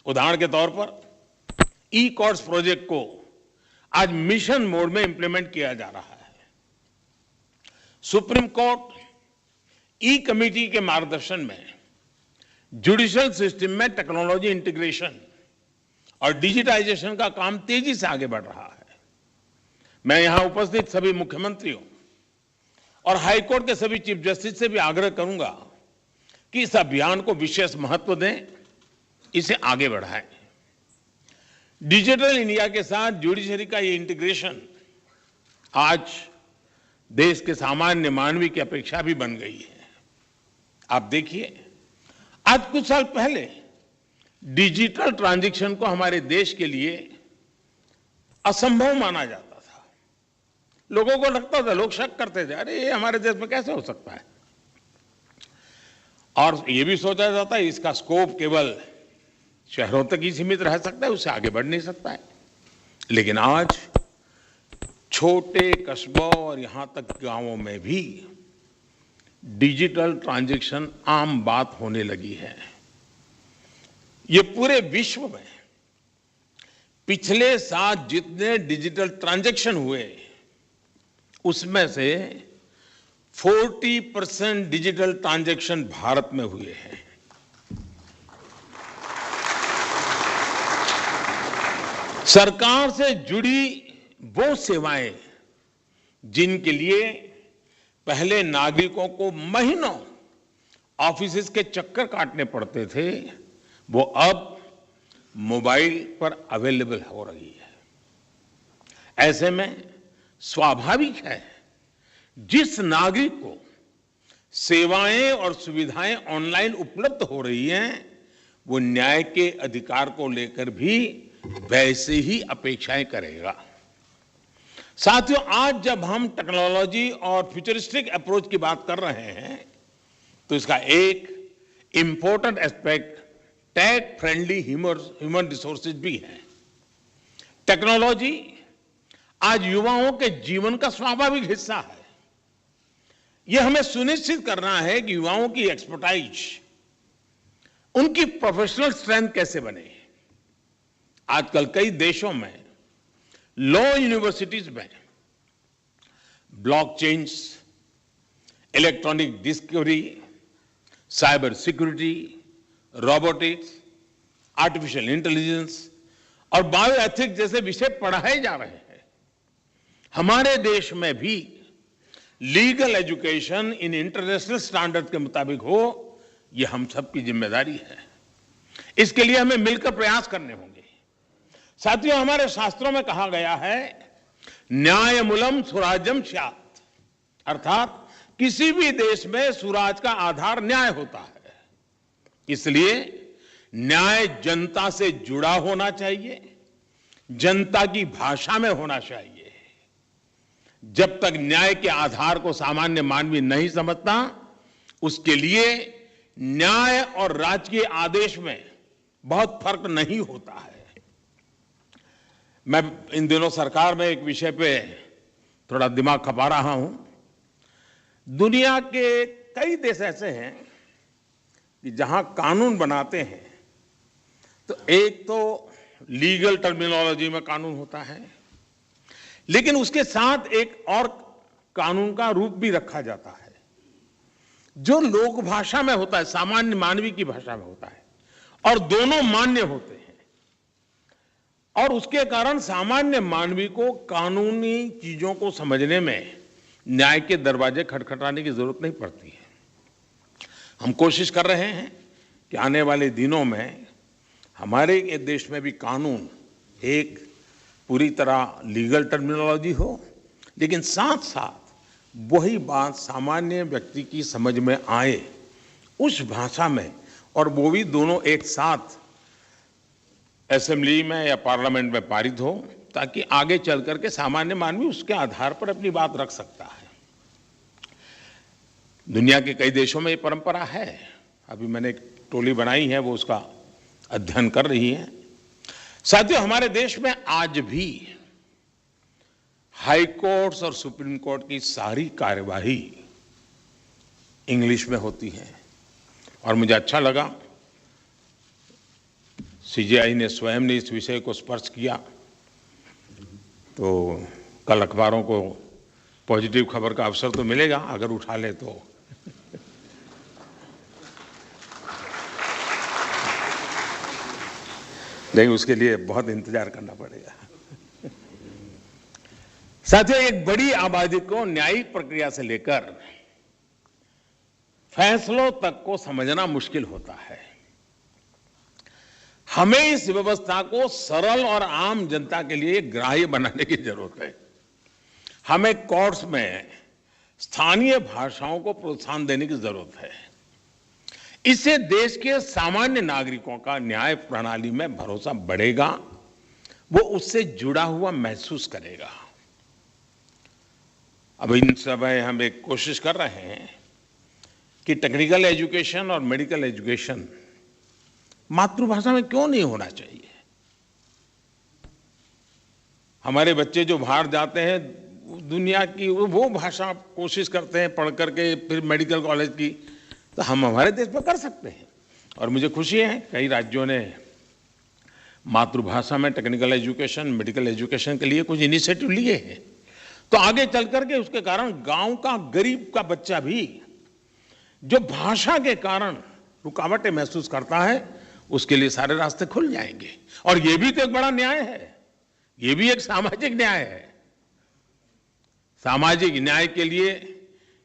उदाहरण के तौर पर ई कोर्ट्स प्रोजेक्ट को आज मिशन मोड में इंप्लीमेंट किया जा रहा है। सुप्रीम कोर्ट ई कमेटी के मार्गदर्शन में जुडिशियल सिस्टम में टेक्नोलॉजी इंटीग्रेशन और डिजिटाइजेशन का काम तेजी से आगे बढ़ रहा है। मैं यहां उपस्थित सभी मुख्यमंत्रियों और हाईकोर्ट के सभी चीफ जस्टिस से भी आग्रह करूंगा कि इस अभियान को विशेष महत्व दें, इसे आगे बढ़ाएं। डिजिटल इंडिया के साथ जुडिशरी का ये इंटीग्रेशन आज देश के सामान्य मानवी की अपेक्षा भी बन गई है। आप देखिए, आज कुछ साल पहले डिजिटल ट्रांजैक्शन को हमारे देश के लिए असंभव माना जाता था। लोगों को लगता था, लोग शक करते थे, अरे ये हमारे देश में कैसे हो सकता है। और ये भी सोचा जाता है इसका स्कोप केवल शहरों तक ही सीमित रह सकता है, उससे आगे बढ़ नहीं सकता है। लेकिन आज छोटे कस्बों और यहां तक गांवों में भी डिजिटल ट्रांजैक्शन आम बात होने लगी है। ये पूरे विश्व में पिछले साल जितने डिजिटल ट्रांजैक्शन हुए उसमें से 40% डिजिटल ट्रांजैक्शन भारत में हुए हैं। सरकार से जुड़ी वो सेवाएं जिनके लिए पहले नागरिकों को महीनों ऑफिसेज के चक्कर काटने पड़ते थे, वो अब मोबाइल पर अवेलेबल हो रही है। ऐसे में स्वाभाविक है जिस नागरिक को सेवाएं और सुविधाएं ऑनलाइन उपलब्ध हो रही हैं, वो न्याय के अधिकार को लेकर भी वैसे ही अपेक्षाएं करेगा। साथियों, आज जब हम टेक्नोलॉजी और फ्यूचरिस्टिक अप्रोच की बात कर रहे हैं तो इसका एक important aspect tech friendly human resources भी है। टेक्नोलॉजी आज युवाओं के जीवन का स्वाभाविक हिस्सा है। यह हमें सुनिश्चित करना है कि युवाओं की एक्सपर्टाइज, उनकी प्रोफेशनल स्ट्रेंथ कैसे बने। आजकल कई देशों में लॉ यूनिवर्सिटीज में blockchains, electronic discovery, cyber security, robotics, artificial intelligence और बायोएथिक्स जैसे विषय पढ़ाए जा रहे हैं। हमारे देश में भी legal education in international standard के मुताबिक हो, यह हम सबकी जिम्मेदारी है। इसके लिए हमें मिलकर प्रयास करने होंगे। साथियों, हमारे शास्त्रों में कहा गया है न्यायमूलम स्वराज्यम स्यात्, अर्थात किसी भी देश में स्वराज का आधार न्याय होता है। इसलिए न्याय जनता से जुड़ा होना चाहिए, जनता की भाषा में होना चाहिए। जब तक न्याय के आधार को सामान्य मानवी नहीं समझता, उसके लिए न्याय और राजकीय आदेश में बहुत फर्क नहीं होता है। मैं इन दिनों सरकार में एक विषय पे थोड़ा दिमाग खपा रहा हूं। दुनिया के कई देश ऐसे हैं कि जहां कानून बनाते हैं तो एक तो लीगल टर्मिनोलॉजी में कानून होता है, लेकिन उसके साथ एक और कानून का रूप भी रखा जाता है जो लोक भाषा में होता है, सामान्य मानवी की भाषा में होता है, और दोनों मान्य होते हैं। और उसके कारण सामान्य मानवी को कानूनी चीजों को समझने में न्याय के दरवाजे खटखटाने की जरूरत नहीं पड़ती है। हम कोशिश कर रहे हैं कि आने वाले दिनों में हमारे देश में भी कानून एक पूरी तरह लीगल टर्मिनोलॉजी हो, लेकिन साथ साथ वही बात सामान्य व्यक्ति की समझ में आए उस भाषा में, और वो भी दोनों एक साथ असेंबली में या पार्लियामेंट में पारित हो, ताकि आगे चल करके सामान्य मानवी उसके आधार पर अपनी बात रख सकता है। दुनिया के कई देशों में ये परंपरा है। अभी मैंने एक टोली बनाई है, वो उसका अध्ययन कर रही है। साथियों, हमारे देश में आज भी हाई कोर्ट्स और सुप्रीम कोर्ट की सारी कार्यवाही इंग्लिश में होती है, और मुझे अच्छा लगा सीजेआई ने स्वयं ने इस विषय को स्पर्श किया। तो कल अखबारों को पॉजिटिव खबर का अवसर तो मिलेगा अगर उठा ले तो। नहीं, उसके लिए बहुत इंतजार करना पड़ेगा। साथियों, एक बड़ी आबादी को न्यायिक प्रक्रिया से लेकर फैसलों तक को समझना मुश्किल होता है। हमें इस व्यवस्था को सरल और आम जनता के लिए ग्राह्य बनाने की जरूरत है। हमें कोर्ट्स में स्थानीय भाषाओं को प्रोत्साहन देने की जरूरत है। इससे देश के सामान्य नागरिकों का न्याय प्रणाली में भरोसा बढ़ेगा, वो उससे जुड़ा हुआ महसूस करेगा। अब इन समय हम एक कोशिश कर रहे हैं कि टेक्निकल एजुकेशन और मेडिकल एजुकेशन मातृभाषा में क्यों नहीं होना चाहिए। हमारे बच्चे जो बाहर जाते हैं, दुनिया की वो भाषा कोशिश करते हैं पढ़ करके फिर मेडिकल कॉलेज की, तो हम हमारे देश में कर सकते हैं। और मुझे खुशी है कई राज्यों ने मातृभाषा में टेक्निकल एजुकेशन, मेडिकल एजुकेशन के लिए कुछ इनिशिएटिव लिए हैं, तो आगे चल करके उसके कारण गांव का गरीब का बच्चा भी जो भाषा के कारण रुकावटें महसूस करता है, उसके लिए सारे रास्ते खुल जाएंगे। और ये भी तो एक बड़ा न्याय है, ये भी एक सामाजिक न्याय है। सामाजिक न्याय के लिए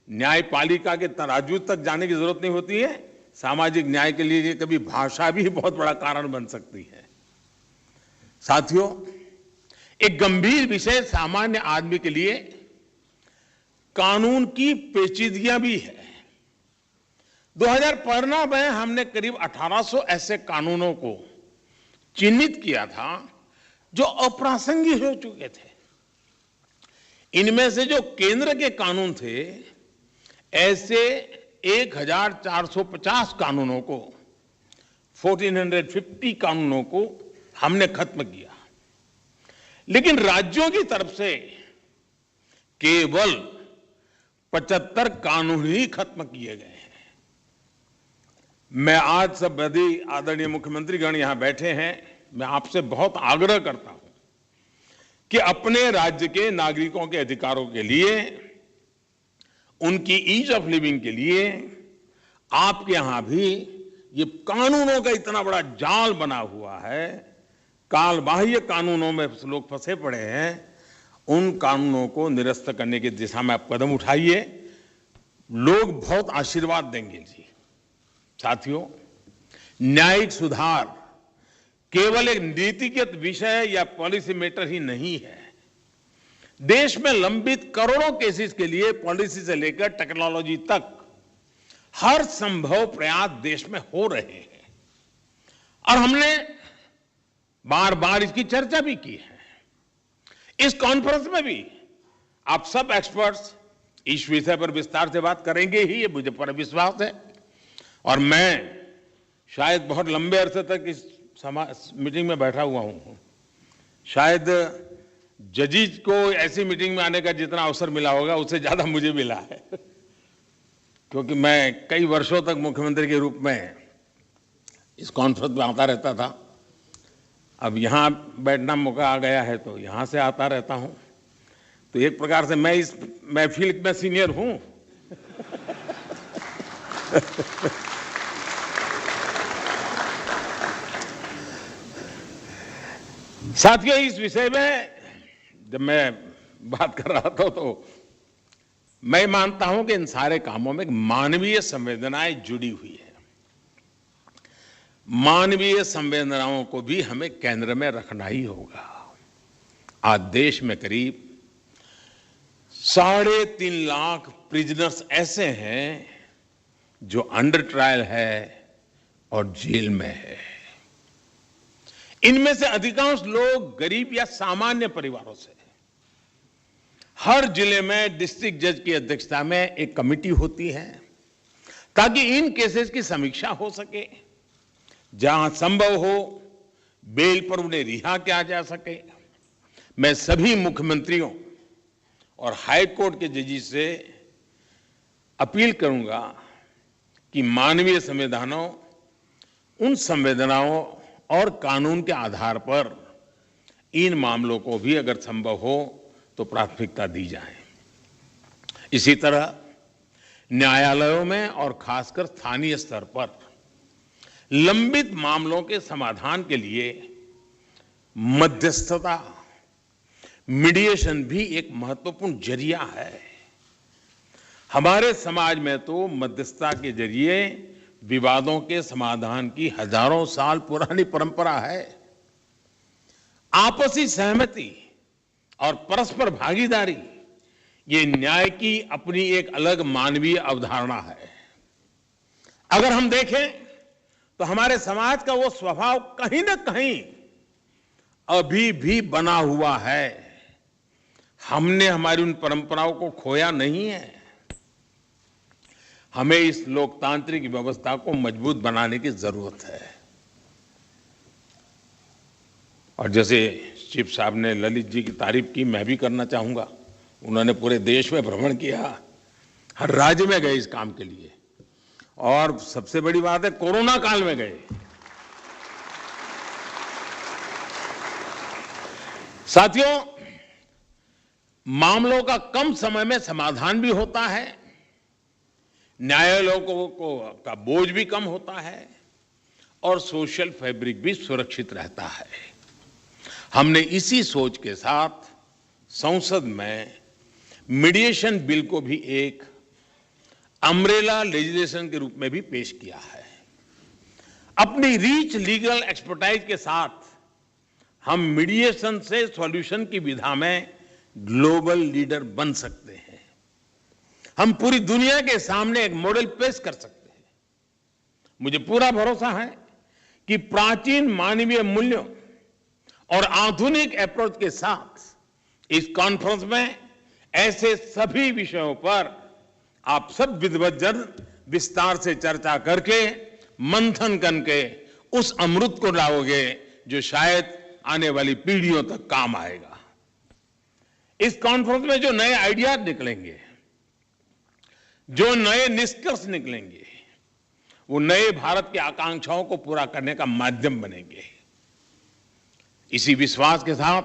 न्यायपालिका के तराजू तक जाने की जरूरत नहीं होती है। सामाजिक न्याय के लिए कभी भाषा भी बहुत बड़ा कारण बन सकती है। साथियों, एक गंभीर विषय सामान्य आदमी के लिए कानून की पेचीदगियां भी है। 2015 में हमने करीब 1800 ऐसे कानूनों को चिन्हित किया था जो अप्रासंगिक हो चुके थे। इनमें से जो केंद्र के कानून थे, ऐसे 1450 कानूनों को, 1450 कानूनों को हमने खत्म किया। लेकिन राज्यों की तरफ से केवल 75 कानून ही खत्म किए गए हैं। मैं आज सब बड़ी आदरणीय मुख्यमंत्रीगण यहां बैठे हैं, मैं आपसे बहुत आग्रह करता हूं कि अपने राज्य के नागरिकों के अधिकारों के लिए, उनकी ईज ऑफ लिविंग के लिए आपके यहां भी ये कानूनों का इतना बड़ा जाल बना हुआ है, कालबाह्य कानूनों में लोग फंसे पड़े हैं, उन कानूनों को निरस्त करने की दिशा में आप कदम उठाइए। लोग बहुत आशीर्वाद देंगे जी। साथियों, न्यायिक सुधार केवल एक नीतिगत विषय या पॉलिसी मैटर ही नहीं है। देश में लंबित करोड़ों केसेस के लिए पॉलिसी से लेकर टेक्नोलॉजी तक हर संभव प्रयास देश में हो रहे हैं और हमने बार बार इसकी चर्चा भी की है। इस कॉन्फ्रेंस में भी आप सब एक्सपर्ट्स इस विषय पर विस्तार से बात करेंगे ही, ये मुझे पूरा विश्वास है। और मैं शायद बहुत लंबे अरसे तक इस मीटिंग में बैठा हुआ हूं, शायद जजेस को ऐसी मीटिंग में आने का जितना अवसर मिला होगा उससे ज्यादा मुझे मिला है, क्योंकि मैं कई वर्षों तक मुख्यमंत्री के रूप में इस कॉन्फ्रेंस में आता रहता था। अब यहाँ बैठना मौका आ गया है तो यहाँ से आता रहता हूँ, तो एक प्रकार से मैं इस महफिल में सीनियर हूँ। साथियों, इस विषय में जब मैं बात कर रहा था तो मैं मानता हूं कि इन सारे कामों में मानवीय संवेदनाएं जुड़ी हुई है। मानवीय संवेदनाओं को भी हमें केंद्र में रखना ही होगा। आज देश में करीब 3.5 लाख प्रिजनर्स ऐसे हैं जो अंडर ट्रायल है और जेल में है। इनमें से अधिकांश लोग गरीब या सामान्य परिवारों से। हर जिले में डिस्ट्रिक्ट जज की अध्यक्षता में एक कमेटी होती है ताकि इन केसेस की समीक्षा हो सके, जहां संभव हो बेल पर उन्हें रिहा किया जा सके। मैं सभी मुख्यमंत्रियों और हाई कोर्ट के जजेस से अपील करूंगा कि मानवीय संवेदनाओं, उन संवेदनाओं और कानून के आधार पर इन मामलों को भी अगर संभव हो तो प्राथमिकता दी जाए। इसी तरह न्यायालयों में और खासकर स्थानीय स्तर पर लंबित मामलों के समाधान के लिए मध्यस्थता, मीडिएशन भी एक महत्वपूर्ण जरिया है। हमारे समाज में तो मध्यस्थता के जरिए विवादों के समाधान की हजारों साल पुरानी परंपरा है। आपसी सहमति और परस्पर भागीदारी, ये न्याय की अपनी एक अलग मानवीय अवधारणा है। अगर हम देखें तो हमारे समाज का वो स्वभाव कहीं ना कहीं अभी भी बना हुआ है। हमने हमारी उन परंपराओं को खोया नहीं है। हमें इस लोकतांत्रिक व्यवस्था को मजबूत बनाने की जरूरत है। और जैसे चीफ साहब ने ललित जी की तारीफ की, मैं भी करना चाहूंगा। उन्होंने पूरे देश में भ्रमण किया, हर राज्य में गए इस काम के लिए, और सबसे बड़ी बात है कोरोना काल में गए। साथियों, मामलों का कम समय में समाधान भी होता है, न्यायालयों का बोझ भी कम होता है और सोशल फैब्रिक भी सुरक्षित रहता है। हमने इसी सोच के साथ संसद में मीडिएशन बिल को भी एक अम्ब्रेला लेजिस्लेशन के रूप में भी पेश किया है। अपनी रीच लीगल एक्सपर्टाइज के साथ हम मीडिएशन से सॉल्यूशन की विधा में ग्लोबल लीडर बन सकते हैं। हम पूरी दुनिया के सामने एक मॉडल पेश कर सकते हैं। मुझे पूरा भरोसा है कि प्राचीन मानवीय मूल्यों और आधुनिक अप्रोच के साथ इस कॉन्फ्रेंस में ऐसे सभी विषयों पर आप सब विद्वज्जन विस्तार से चर्चा करके मंथन करके उस अमृत को लाओगे जो शायद आने वाली पीढ़ियों तक काम आएगा। इस कॉन्फ्रेंस में जो नए आइडियाज निकलेंगे, जो नए निष्कर्ष निकलेंगे, वो नए भारत की आकांक्षाओं को पूरा करने का माध्यम बनेंगे। इसी विश्वास के साथ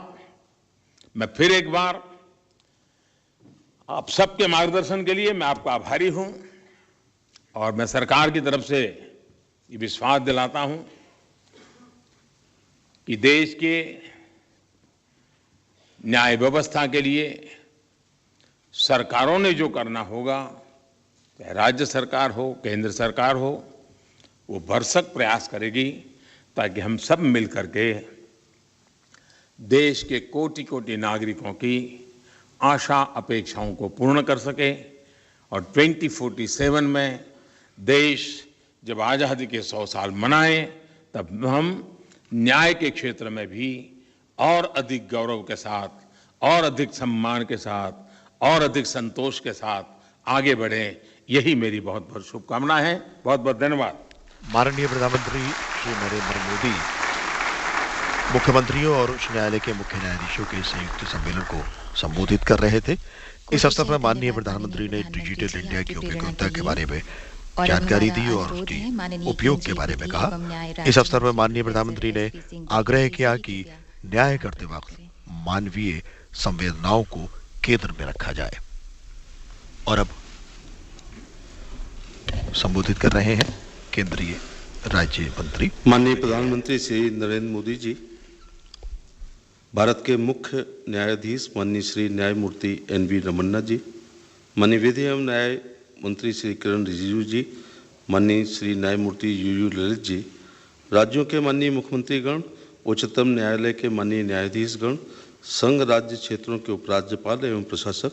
मैं फिर एक बार आप सबके मार्गदर्शन के लिए मैं आपका आभारी हूं और मैं सरकार की तरफ से ये विश्वास दिलाता हूं कि देश के न्याय व्यवस्था के लिए सरकारों ने जो करना होगा, चाहे राज्य सरकार हो, केंद्र सरकार हो, वो भरसक प्रयास करेगी ताकि हम सब मिलकर के देश के कोटि कोटि नागरिकों की आशा अपेक्षाओं को पूर्ण कर सके और 2047 में देश जब आज़ादी के 100 साल मनाए तब हम न्याय के क्षेत्र में भी और अधिक गौरव के साथ, और अधिक सम्मान के साथ, और अधिक संतोष के साथ आगे बढ़ें। यही मेरी बहुत बहुत शुभकामना है। बहुत बहुत धन्यवाद। माननीय प्रधानमंत्री श्री नरेंद्र मोदी मुख्यमंत्रियों और उच्च न्यायालय के मुख्य न्यायाधीशों के संयुक्त सम्मेलन को संबोधित कर रहे थे। इस अवसर पर माननीय प्रधानमंत्री ने डिजिटल इंडिया की उपयोगिता के बारे में जानकारी दी और उसके उपयोग के बारे में कहा। इस अवसर पर माननीय प्रधानमंत्री ने आग्रह किया कि न्याय करते वक्त मानवीय संवेदनाओं को केंद्र में रखा जाए। और अब संबोधित कर रहे हैं केंद्रीय राज्य मंत्री माननीय प्रधानमंत्री श्री नरेंद्र मोदी जी, भारत के मुख्य न्यायाधीश माननीय श्री न्यायमूर्ति NV रमन्ना जी, माननीय विधि एवं न्याय मंत्री श्री किरण रिजिजू जी, माननीय श्री न्यायमूर्ति UU ललित जी, राज्यों के माननीय मुख्यमंत्रीगण, उच्चतम न्यायालय के माननीय न्यायाधीशगण, संघ राज्य क्षेत्रों के उपराज्यपाल एवं प्रशासक,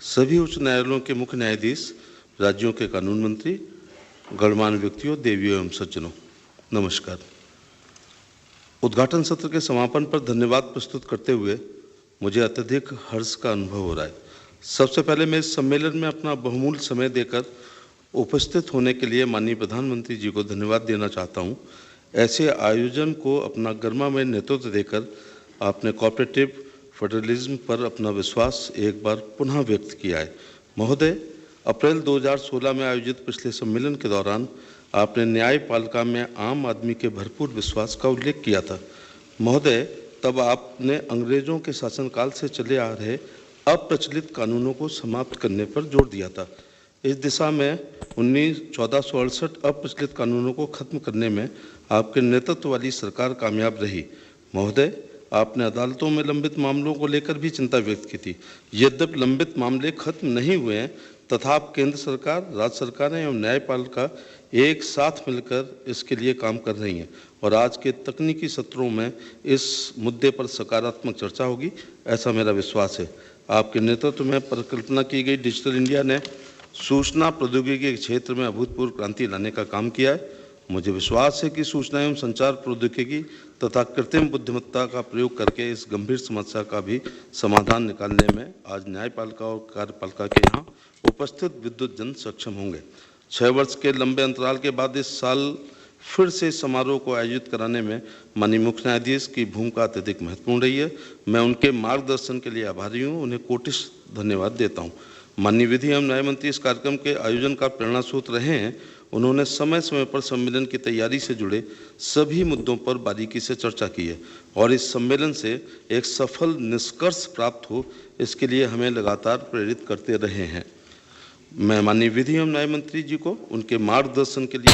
सभी उच्च न्यायालयों के मुख्य न्यायाधीश, राज्यों के कानून मंत्री, गणमान्य व्यक्तियों, देवियों एवं सज्जनों, नमस्कार। उद्घाटन सत्र के समापन पर धन्यवाद प्रस्तुत करते हुए मुझे अत्यधिक हर्ष का अनुभव हो रहा है। सबसे पहले मैं इस सम्मेलन में अपना बहुमूल्य समय देकर उपस्थित होने के लिए माननीय प्रधानमंत्री जी को धन्यवाद देना चाहता हूं। ऐसे आयोजन को अपना गर्मामय नेतृत्व देकर आपने कोऑपरेटिव फेडरलिज्म पर अपना विश्वास एक बार पुनः व्यक्त किया है। महोदय, अप्रैल 2016 में आयोजित पिछले सम्मेलन के दौरान आपने न्यायपालिका में आम आदमी के भरपूर विश्वास का उल्लेख किया था। महोदय, तब आपने अंग्रेजों के शासनकाल से चले आ रहे अप्रचलित कानूनों को समाप्त करने पर जोर दिया था। इस दिशा में 1468 अप्रचलित कानूनों को खत्म करने में आपके नेतृत्व वाली सरकार कामयाब रही। महोदय, आपने अदालतों में लंबित मामलों को लेकर भी चिंता व्यक्त की थी। यद्यपि लंबित मामले खत्म नहीं हुए हैं, तथा आप केंद्र सरकार, राज्य सरकारें एवं न्यायपालिका एक साथ मिलकर इसके लिए काम कर रही हैं और आज के तकनीकी सत्रों में इस मुद्दे पर सकारात्मक चर्चा होगी, ऐसा मेरा विश्वास है। आपके नेतृत्व में परिकल्पना की गई डिजिटल इंडिया ने सूचना प्रौद्योगिकी के क्षेत्र में अभूतपूर्व क्रांति लाने का काम किया है। मुझे विश्वास है कि सूचना एवं संचार प्रौद्योगिकी तथा कृत्रिम बुद्धिमत्ता का प्रयोग करके इस गंभीर समस्या का भी समाधान निकालने में आज न्यायपालिका और कार्यपालिका के यहाँ उपस्थित विद्युत जन सक्षम होंगे। 6 वर्ष के लंबे अंतराल के बाद इस साल फिर से समारोह को आयोजित कराने में माननीय मुख्य न्यायाधीश की भूमिका अत्यधिक महत्वपूर्ण रही है। मैं उनके मार्गदर्शन के लिए आभारी हूँ, उन्हें कोटिश धन्यवाद देता हूँ। माननीय विधि एवं न्याय मंत्री इस कार्यक्रम के आयोजन का प्रेरणा स्रोत रहे हैं उन्होंने समय समय पर सम्मेलन की तैयारी से जुड़े सभी मुद्दों पर बारीकी से चर्चा की है और इस सम्मेलन से एक सफल निष्कर्ष प्राप्त हो, इसके लिए हमें लगातार प्रेरित करते रहे हैं। मैं माननीय विधि एवं न्याय मंत्री जी को उनके मार्गदर्शन के लिए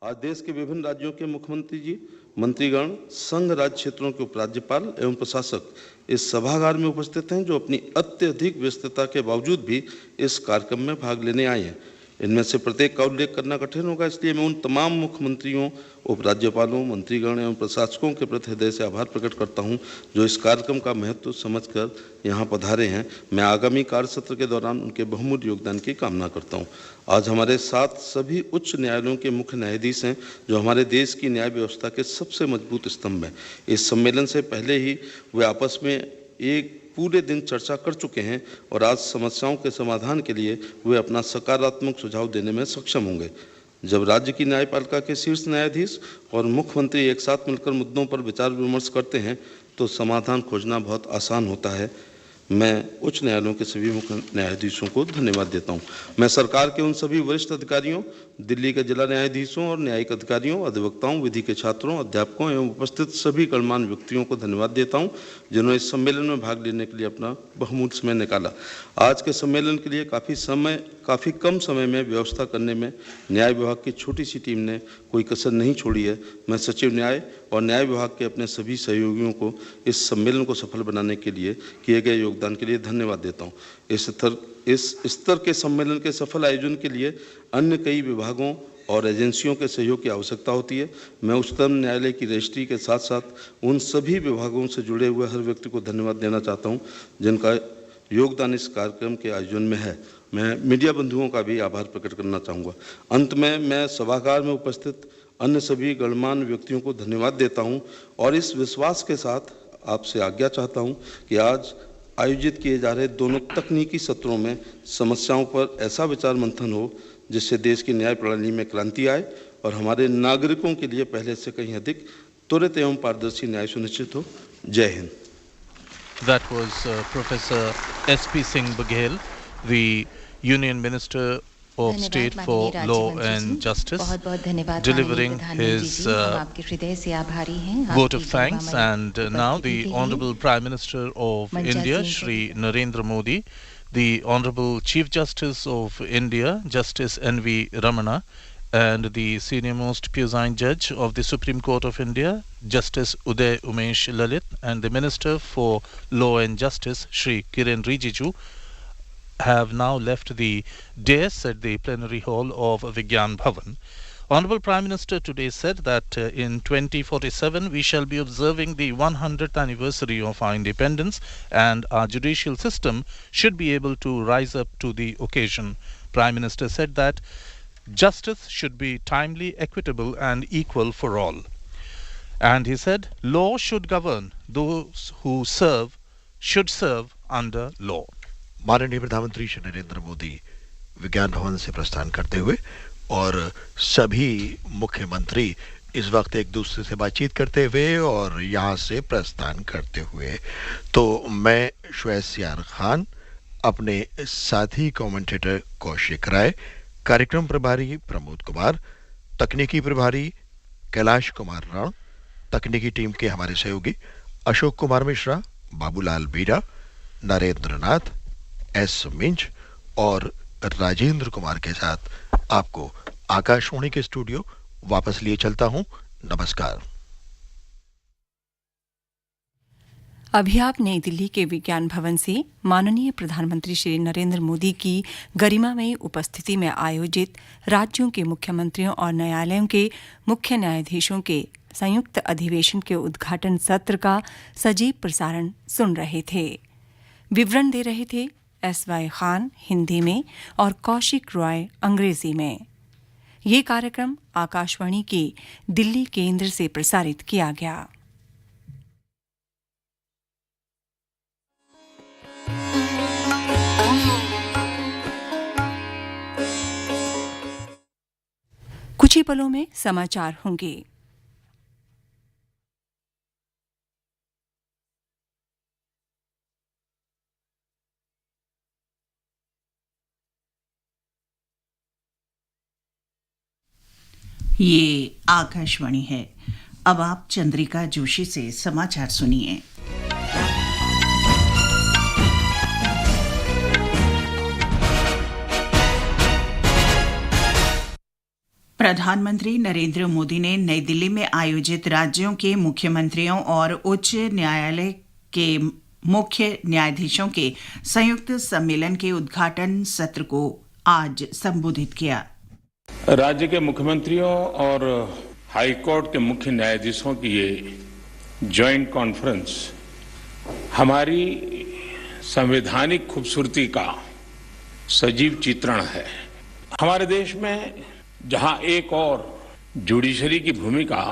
आज देश के विभिन्न राज्यों के मुख्यमंत्री जी, मंत्रीगण, संघ राज्य क्षेत्रों के उपराज्यपाल एवं प्रशासक इस सभागार में उपस्थित हैं, जो अपनी अत्यधिक व्यस्तता के बावजूद भी इस कार्यक्रम में भाग लेने आए हैं। इनमें से प्रत्येक का उल्लेख करना कठिन होगा, इसलिए मैं उन तमाम मुख्यमंत्रियों, उपराज्यपालों, मंत्रीगण एवं प्रशासकों के प्रति हृदय से आभार प्रकट करता हूं, जो इस कार्यक्रम का महत्व समझकर यहां पधारे हैं। मैं आगामी कार्यसत्र के दौरान उनके बहुमूल्य योगदान की कामना करता हूं। आज हमारे साथ सभी उच्च न्यायालयों के मुख्य न्यायाधीश हैं, जो हमारे देश की न्याय व्यवस्था के सबसे मजबूत स्तंभ हैं। इस सम्मेलन से पहले ही वे आपस में एक पूरे दिन चर्चा कर चुके हैं और आज समस्याओं के समाधान के लिए वे अपना सकारात्मक सुझाव देने में सक्षम होंगे। जब राज्य की न्यायपालिका के शीर्ष न्यायाधीश और मुख्यमंत्री एक साथ मिलकर मुद्दों पर विचार विमर्श करते हैं तो समाधान खोजना बहुत आसान होता है। मैं उच्च न्यायालयों के सभी मुख्य न्यायाधीशों को धन्यवाद देता हूं। मैं सरकार के उन सभी वरिष्ठ अधिकारियों, दिल्ली के जिला न्यायाधीशों और न्यायिक अधिकारियों, अधिवक्ताओं, विधि के छात्रों, अध्यापकों एवं उपस्थित सभी गणमान्य व्यक्तियों को धन्यवाद देता हूं, जिन्होंने इस सम्मेलन में भाग लेने के लिए अपना बहुमूल्य समय निकाला। आज के सम्मेलन के लिए काफ़ी कम समय में व्यवस्था करने में न्याय विभाग की छोटी सी टीम ने कोई कसर नहीं छोड़ी है। मैं सचिव न्याय और न्याय विभाग के अपने सभी सहयोगियों को इस सम्मेलन को सफल बनाने के लिए किए गए योगदान के लिए धन्यवाद देता हूं। इस स्तर के सम्मेलन के सफल आयोजन के लिए अन्य कई विभागों और एजेंसियों के सहयोग की आवश्यकता होती है। मैं उच्चतम न्यायालय की रजिस्ट्री के साथ साथ उन सभी विभागों से जुड़े हुए हर व्यक्ति को धन्यवाद देना चाहता हूं, जिनका योगदान इस कार्यक्रम के आयोजन में है। मैं मीडिया बंधुओं का भी आभार प्रकट करना चाहूँगा। अंत में मैं सभागार में उपस्थित अन्य सभी गणमान्य व्यक्तियों को धन्यवाद देता हूं और इस विश्वास के साथ आपसे आज्ञा चाहता हूं कि आज आयोजित किए जा रहे दोनों तकनीकी सत्रों में समस्याओं पर ऐसा विचार मंथन हो जिससे देश की न्याय प्रणाली में क्रांति आए और हमारे नागरिकों के लिए पहले से कहीं अधिक त्वरित एवं पारदर्शी न्याय सुनिश्चित हो। जय Hind. That was Professor S.P. Singh Baghel, the Union Minister of State for Law and Justice, delivering his vote of thanks. And now the Honorable Prime Minister of India, Shri Narendra Modi, the Honorable Chief Justice of India, Justice N.V. Ramana, and the senior most presiding judge of the Supreme Court of India, Justice Uday Umesh Lalit, and the Minister for Law and Justice, Shri Kiren Rijiju, have now left the dais at the plenary hall of Vigyan Bhavan. Honorable Prime Minister today said that in 2047 we shall be observing the 100th anniversary of our independence, and our judicial system should be able to rise up to the occasion. Prime Minister said that justice should be timely, equitable and equal for all. And he said law should govern, those who serve should serve under law. माननीय प्रधानमंत्री श्री नरेंद्र मोदी विज्ञान भवन से प्रस्थान करते हुए और सभी मुख्यमंत्री इस वक्त एक दूसरे से बातचीत करते हुए और यहाँ से प्रस्थान करते हुए, तो मैं श्वेसियार खान, अपने साथी कमेंटेटर कौशिक राय, कार्यक्रम प्रभारी प्रमोद कुमार, तकनीकी प्रभारी कैलाश कुमार राण, तकनीकी टीम के हमारे सहयोगी अशोक कुमार मिश्रा, बाबूलाल बीरा, नरेंद्र नाथ, एस मिंज और राजेंद्र कुमार के साथ आपको आकाशवाणी के स्टूडियो वापस लिए चलता हूं। नमस्कार। अभी आप नई दिल्ली के विज्ञान भवन से माननीय प्रधानमंत्री श्री नरेंद्र मोदी की गरिमामयी उपस्थिति में आयोजित राज्यों के मुख्यमंत्रियों और न्यायालयों के मुख्य न्यायाधीशों के संयुक्त अधिवेशन के उद्घाटन सत्र का सजीव प्रसारण सुन रहे थे। विवरण दे रहे थे एस.वाई. खान हिंदी में और कौशिक रॉय अंग्रेजी में। ये कार्यक्रम आकाशवाणी के दिल्ली केंद्र से प्रसारित किया गया। कुछ ही पलों में समाचार होंगे। ये आकाशवाणी है। अब आप चंद्रिका जोशी से समाचार सुनिए। प्रधानमंत्री नरेंद्र मोदी ने नई दिल्ली में आयोजित राज्यों के मुख्यमंत्रियों और उच्च न्यायालय के मुख्य न्यायाधीशों के संयुक्त सम्मेलन के उद्घाटन सत्र को आज संबोधित किया। राज्य के मुख्यमंत्रियों और हाईकोर्ट के मुख्य न्यायाधीशों की ये जॉइंट कॉन्फ्रेंस हमारी संवैधानिक खूबसूरती का सजीव चित्रण है। हमारे देश में जहां एक और जुडिशरी की भूमिका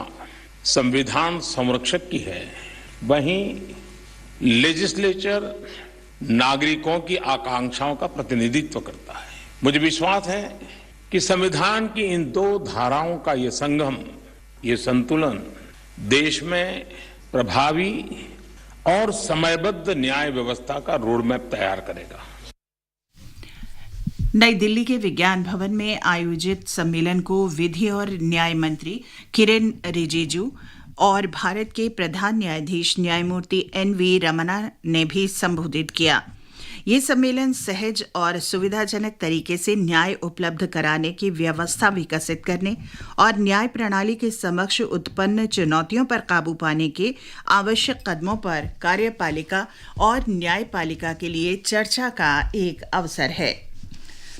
संविधान संरक्षक की है, वहीं लेजिस्लेचर नागरिकों की आकांक्षाओं का प्रतिनिधित्व करता है। मुझे विश्वास है कि संविधान की इन दो धाराओं का ये संगम, ये संतुलन देश में प्रभावी और समयबद्ध न्याय व्यवस्था का रोडमैप तैयार करेगा। नई दिल्ली के विज्ञान भवन में आयोजित सम्मेलन को विधि और न्याय मंत्री किरेन रिजिजू और भारत के प्रधान न्यायाधीश न्यायमूर्ति एनवी रमना ने भी संबोधित किया। ये सम्मेलन सहज और सुविधाजनक तरीके से न्याय उपलब्ध कराने की व्यवस्था विकसित करने और न्याय प्रणाली के समक्ष उत्पन्न चुनौतियों पर काबू पाने के आवश्यक कदमों पर कार्यपालिका और न्यायपालिका के लिए चर्चा का एक अवसर है।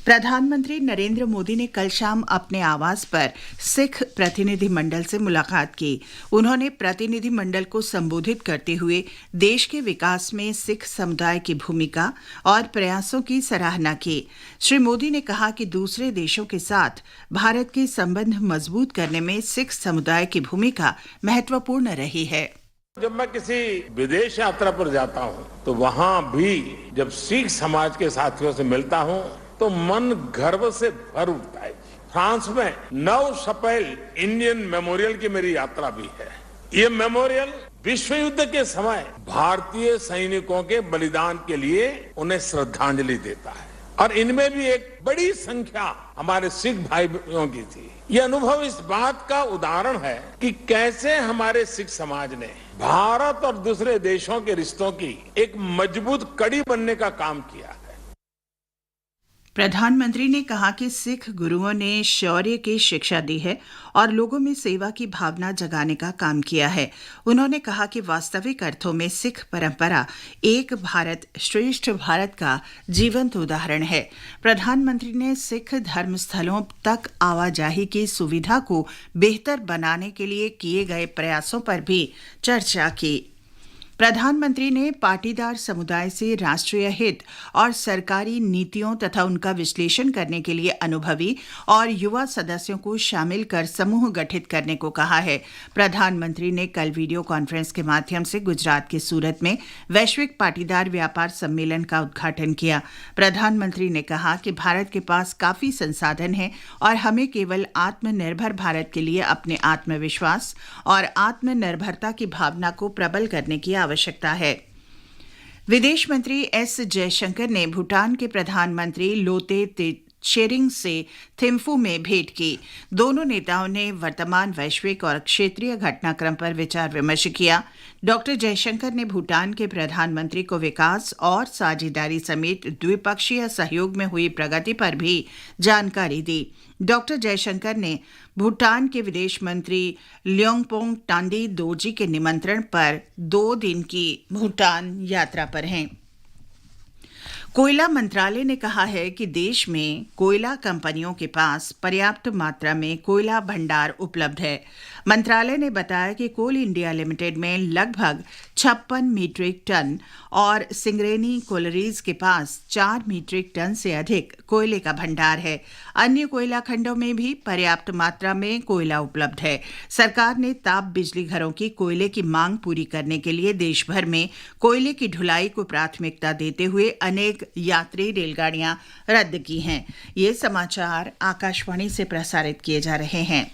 प्रधानमंत्री नरेंद्र मोदी ने कल शाम अपने आवास पर सिख प्रतिनिधि मंडल से मुलाकात की। उन्होंने प्रतिनिधि मंडल को संबोधित करते हुए देश के विकास में सिख समुदाय की भूमिका और प्रयासों की सराहना की। श्री मोदी ने कहा कि दूसरे देशों के साथ भारत के संबंध मजबूत करने में सिख समुदाय की भूमिका महत्वपूर्ण रही है। जब मैं किसी विदेश यात्रा पर जाता हूं, तो वहां भी जब सिख समाज के साथियों से मिलता हूं तो मन गर्व से भर उठता है। फ्रांस में 9 सपेल इंडियन मेमोरियल की मेरी यात्रा भी है। ये मेमोरियल विश्व युद्ध के समय भारतीय सैनिकों के बलिदान के लिए उन्हें श्रद्धांजलि देता है, और इनमें भी एक बड़ी संख्या हमारे सिख भाइयों की थी। ये अनुभव इस बात का उदाहरण है कि कैसे हमारे सिख समाज ने भारत और दूसरे देशों के रिश्तों की एक मजबूत कड़ी बनने का काम किया। प्रधानमंत्री ने कहा कि सिख गुरुओं ने शौर्य की शिक्षा दी है और लोगों में सेवा की भावना जगाने का काम किया है। उन्होंने कहा कि वास्तविक अर्थों में सिख परंपरा एक भारत श्रेष्ठ भारत का जीवंत उदाहरण है। प्रधानमंत्री ने सिख धर्मस्थलों तक आवाजाही की सुविधा को बेहतर बनाने के लिए किए गए प्रयासों पर भी चर्चा की। प्रधानमंत्री ने पाटीदार समुदाय से राष्ट्रीय हित और सरकारी नीतियों तथा उनका विश्लेषण करने के लिए अनुभवी और युवा सदस्यों को शामिल कर समूह गठित करने को कहा है। प्रधानमंत्री ने कल वीडियो कॉन्फ्रेंस के माध्यम से गुजरात के सूरत में वैश्विक पाटीदार व्यापार सम्मेलन का उद्घाटन किया। प्रधानमंत्री ने कहा कि भारत के पास काफी संसाधन हैं और हमें केवल आत्मनिर्भर भारत के लिए अपने आत्मविश्वास और आत्मनिर्भरता की भावना को प्रबल करने की आवश्यकता है। विदेश मंत्री एस जयशंकर ने भूटान के प्रधानमंत्री लोते शेरिंग से थिम्फू में भेंट की। दोनों नेताओं ने वर्तमान वैश्विक और क्षेत्रीय घटनाक्रम पर विचार विमर्श किया। डॉक्टर जयशंकर ने भूटान के प्रधानमंत्री को विकास और साझेदारी समेत द्विपक्षीय सहयोग में हुई प्रगति पर भी जानकारी दी। डॉक्टर जयशंकर ने भूटान के विदेश मंत्री ल्योंगपोंग टांडी दोरजी के निमंत्रण पर 2 दिन की भूटान यात्रा पर हैं। कोयला मंत्रालय ने कहा है कि देश में कोयला कंपनियों के पास पर्याप्त मात्रा में कोयला भंडार उपलब्ध है। मंत्रालय ने बताया कि कोल इंडिया लिमिटेड में लगभग 56 मीट्रिक टन और सिंगरेनी कोलरीज के पास 4 मीट्रिक टन से अधिक कोयले का भंडार है। अन्य कोयला खंडों में भी पर्याप्त मात्रा में कोयला उपलब्ध है। सरकार ने ताप बिजली घरों की कोयले की मांग पूरी करने के लिए देश भर में कोयले की ढुलाई को प्राथमिकता देते हुए अनेक यात्री रेलगाड़ियां रद्द की हैं। ये समाचार आकाशवाणी से प्रसारित किए जा रहे हैं।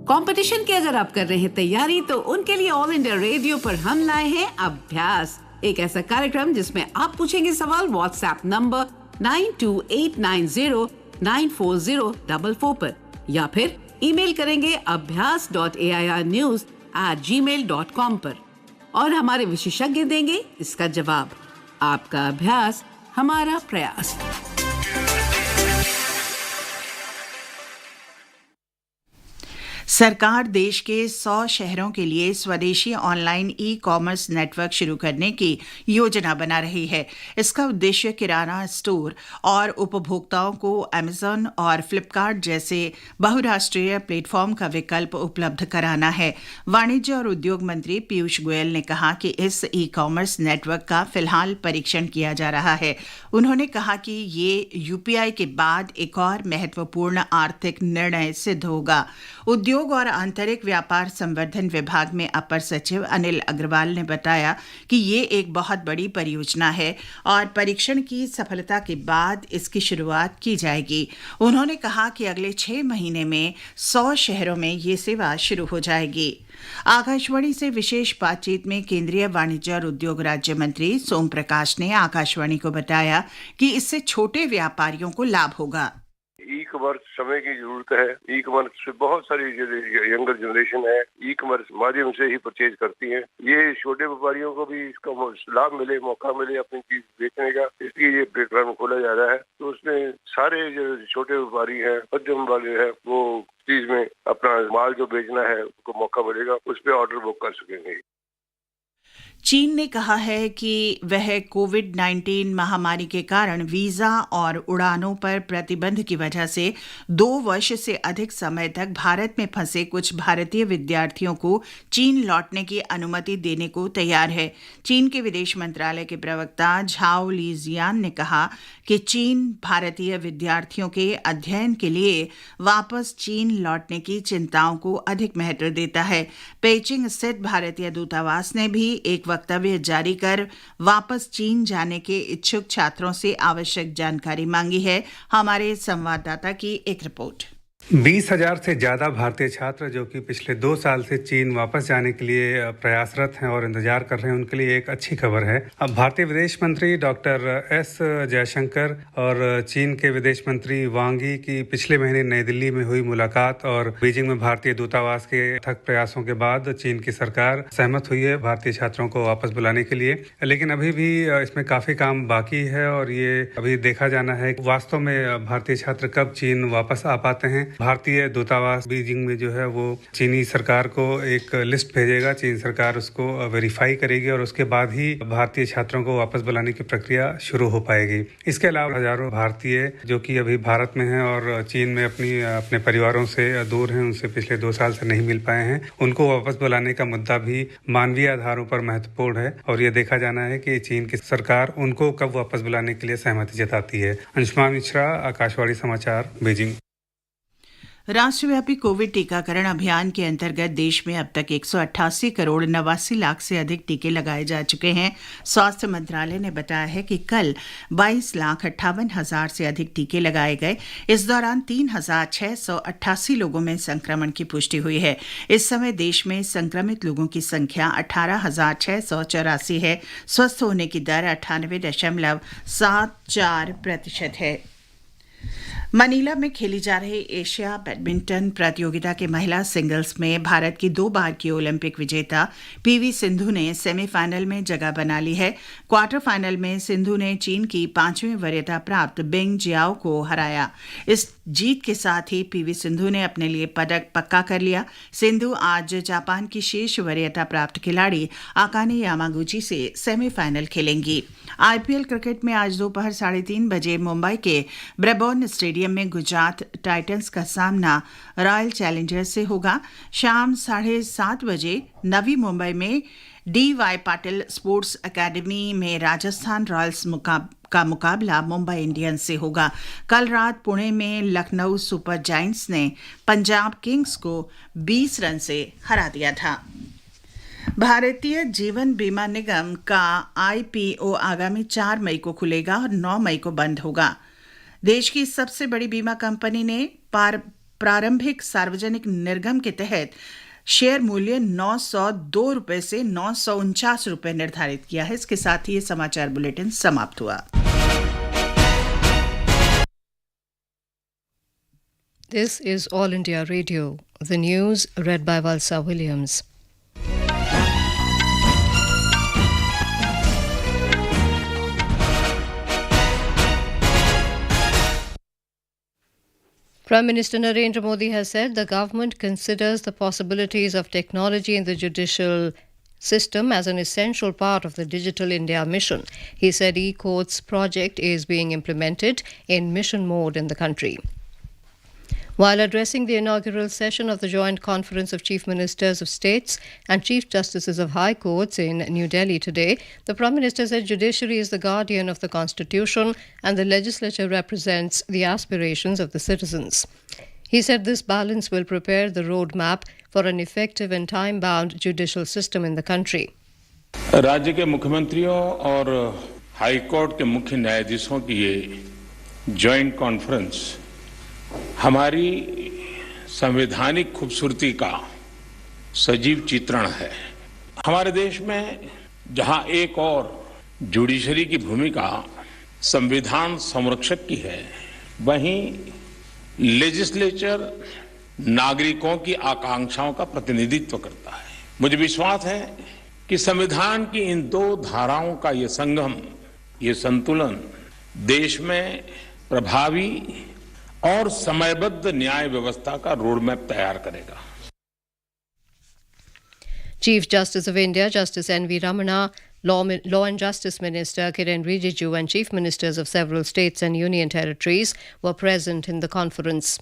कंपटीशन की अगर आप कर रहे हैं तैयारी, तो उनके लिए ऑल इंडिया रेडियो पर हम लाए हैं अभ्यास, एक ऐसा कार्यक्रम जिसमें आप पूछेंगे सवाल व्हाट्सएप नंबर 92890 9404 पर या फिर ईमेल करेंगे abhyas.airnews@gmail.com पर और हमारे विशेषज्ञ देंगे इसका जवाब। आपका अभ्यास हमारा प्रयास। सरकार देश के 100 शहरों के लिए स्वदेशी ऑनलाइन ई-कॉमर्स नेटवर्क शुरू करने की योजना बना रही है। इसका उद्देश्य किराना स्टोर और उपभोक्ताओं को अमेज़न और फ्लिपकार्ट जैसे बहुराष्ट्रीय प्लेटफॉर्म का विकल्प उपलब्ध कराना है। वाणिज्य और उद्योग मंत्री पीयूष गोयल ने कहा कि इस ई-कॉमर्स नेटवर्क का फिलहाल परीक्षण किया जा रहा है। उन्होंने कहा कि ये यूपीआई के बाद एक और महत्वपूर्ण आर्थिक निर्णय सिद्ध होगा। उद्योग और आंतरिक व्यापार संवर्धन विभाग में अपर सचिव अनिल अग्रवाल ने बताया कि ये एक बहुत बड़ी परियोजना है और परीक्षण की सफलता के बाद इसकी शुरुआत की जाएगी। उन्होंने कहा कि अगले 6 महीने में 100 शहरों में ये सेवा शुरू हो जाएगी। आकाशवाणी से विशेष बातचीत में केंद्रीय वाणिज्य और उद्योग राज्य मंत्री सोम प्रकाश ने आकाशवाणी को बताया कि इससे छोटे व्यापारियों को लाभ होगा। ई कॉमर्स समय की जरूरत है। ई कॉमर्स से बहुत सारी यंगर जनरेशन है ई कॉमर्स माध्यम से ही परचेज करती है। ये छोटे व्यापारियों को भी इसका लाभ मिले, मौका मिले अपनी चीज बेचने का, इसलिए ये प्लेटफॉर्म खोला जा रहा है। तो उसमें सारे जो छोटे व्यापारी हैं, मध्यम वाले हैं, वो चीज में अपना माल जो बेचना है उनको मौका मिलेगा, उस पर ऑर्डर बुक कर सकेंगे। चीन ने कहा है कि वह कोविड-19 महामारी के कारण वीजा और उड़ानों पर प्रतिबंध की वजह से 2 वर्ष से अधिक समय तक भारत में फंसे कुछ भारतीय विद्यार्थियों को चीन लौटने की अनुमति देने को तैयार है। चीन के विदेश मंत्रालय के प्रवक्ता झाओ लीजियान ने कहा कि चीन भारतीय विद्यार्थियों के अध्ययन के लिए वापस चीन लौटने की चिंताओं को अधिक महत्व देता है। पेइचिंग स्थित भारतीय दूतावास ने भी एक वक्तव्य जारी कर वापस चीन जाने के इच्छुक छात्रों से आवश्यक जानकारी मांगी है। हमारे संवाददाता की एक रिपोर्ट। 20,000 से ज़्यादा भारतीय छात्र जो कि पिछले 2 साल से चीन वापस जाने के लिए प्रयासरत हैं और इंतजार कर रहे हैं, उनके लिए एक अच्छी खबर है। अब भारतीय विदेश मंत्री डॉक्टर एस जयशंकर और चीन के विदेश मंत्री वांग यी की पिछले महीने नई दिल्ली में हुई मुलाकात और बीजिंग में भारतीय दूतावास के अथक प्रयासों के बाद चीन की सरकार सहमत हुई है भारतीय छात्रों को वापस बुलाने के लिए। लेकिन अभी भी इसमें काफ़ी काम बाकी है और ये अभी देखा जाना है कि वास्तव में भारतीय छात्र कब चीन वापस आ पाते हैं। भारतीय दूतावास बीजिंग में जो है वो चीनी सरकार को एक लिस्ट भेजेगा, चीन सरकार उसको वेरीफाई करेगी और उसके बाद ही भारतीय छात्रों को वापस बुलाने की प्रक्रिया शुरू हो पाएगी। इसके अलावा हजारों भारतीय जो कि अभी भारत में हैं और चीन में अपने परिवारों से दूर हैं, उनसे पिछले 2 साल से नहीं मिल पाए हैं, उनको वापस बुलाने का मुद्दा भी मानवीय आधारों पर महत्वपूर्ण है और ये देखा जाना है कि चीन की सरकार उनको कब वापस बुलाने के लिए सहमति जताती है। अंशुमान मिश्रा, आकाशवाणी समाचार, बीजिंग। राष्ट्रव्यापी कोविड टीकाकरण अभियान के अंतर्गत देश में अब तक 188 करोड़ 89 लाख से अधिक टीके लगाए जा चुके हैं। स्वास्थ्य मंत्रालय ने बताया है कि कल 22,58,000 से अधिक टीके लगाए गए। इस दौरान 3,688 लोगों में संक्रमण की पुष्टि हुई है। इस समय देश में संक्रमित लोगों की संख्या 18,684 है। स्वस्थ होने की दर 98.74% है। मनीला में खेली जा रही एशिया बैडमिंटन प्रतियोगिता के महिला सिंगल्स में भारत की 2 बार की ओलंपिक विजेता पीवी सिंधु ने सेमीफाइनल में जगह बना ली है। क्वार्टर फाइनल में सिंधु ने चीन की 5वीं वरीयता प्राप्त बेंग जियाओ को हराया। इस जीत के साथ ही पीवी सिंधु ने अपने लिए पदक पक्का कर लिया। सिंधु आज जापान की शीर्ष वरीयता प्राप्त खिलाड़ी अकाने यामागुची से सेमीफाइनल खेलेंगी। आईपीएल क्रिकेट में आज दोपहर 3:30 बजे मुंबई के ब्रेबॉर्न स्टेडियम में गुजरात टाइटंस का सामना रॉयल चैलेंजर्स से होगा। शाम 7:30 बजे नवी मुंबई में डी.वाई. पाटिल स्पोर्ट्स एकेडमी में राजस्थान रॉयल्स का मुकाबला मुंबई इंडियंस से होगा। कल रात पुणे में लखनऊ सुपर जायंट्स ने पंजाब किंग्स को 20 रन से हरा दिया था। भारतीय जीवन बीमा निगम का आईपीओ आगामी 4 मई को खुलेगा और 9 मई को बंद होगा। देश की सबसे बड़ी बीमा कंपनी ने प्रारंभिक सार्वजनिक निर्गम के तहत शेयर मूल्य 902 रुपये से 949 रुपये निर्धारित किया है। इसके साथ ही ये समाचार बुलेटिन समाप्त हुआ। This is All India Radio. The news read by Valsa Williams. Prime Minister Narendra Modi has said the government considers the possibilities of technology in the judicial system as an essential part of the Digital India mission. He said e-courts project is being implemented in mission mode in the country. While addressing the inaugural session of the Joint Conference of Chief Ministers of States and Chief Justices of High Courts in New Delhi today, the Prime Minister said judiciary is the guardian of the Constitution and the legislature represents the aspirations of the citizens. He said this balance will prepare the roadmap for an effective and time-bound judicial system in the country. राज्य के मुख्यमंत्रियों और high court के मुख्य न्यायाधीशों की ये joint conference हमारी संवैधानिक खूबसूरती का सजीव चित्रण है। हमारे देश में जहां एक और जुडिशरी की भूमिका संविधान संरक्षक की है, वहीं लेजिस्लेचर नागरिकों की आकांक्षाओं का प्रतिनिधित्व करता है। मुझे विश्वास है कि संविधान की इन दो धाराओं का ये संगम, ये संतुलन देश में प्रभावी और समयबद्ध न्याय व्यवस्था का रोडमैप तैयार करेगा। Chief Justice of India, Justice N.V. Ramana, Law and Justice Minister Kiren Rijiju and Chief Ministers of several states and union territories were present in the conference.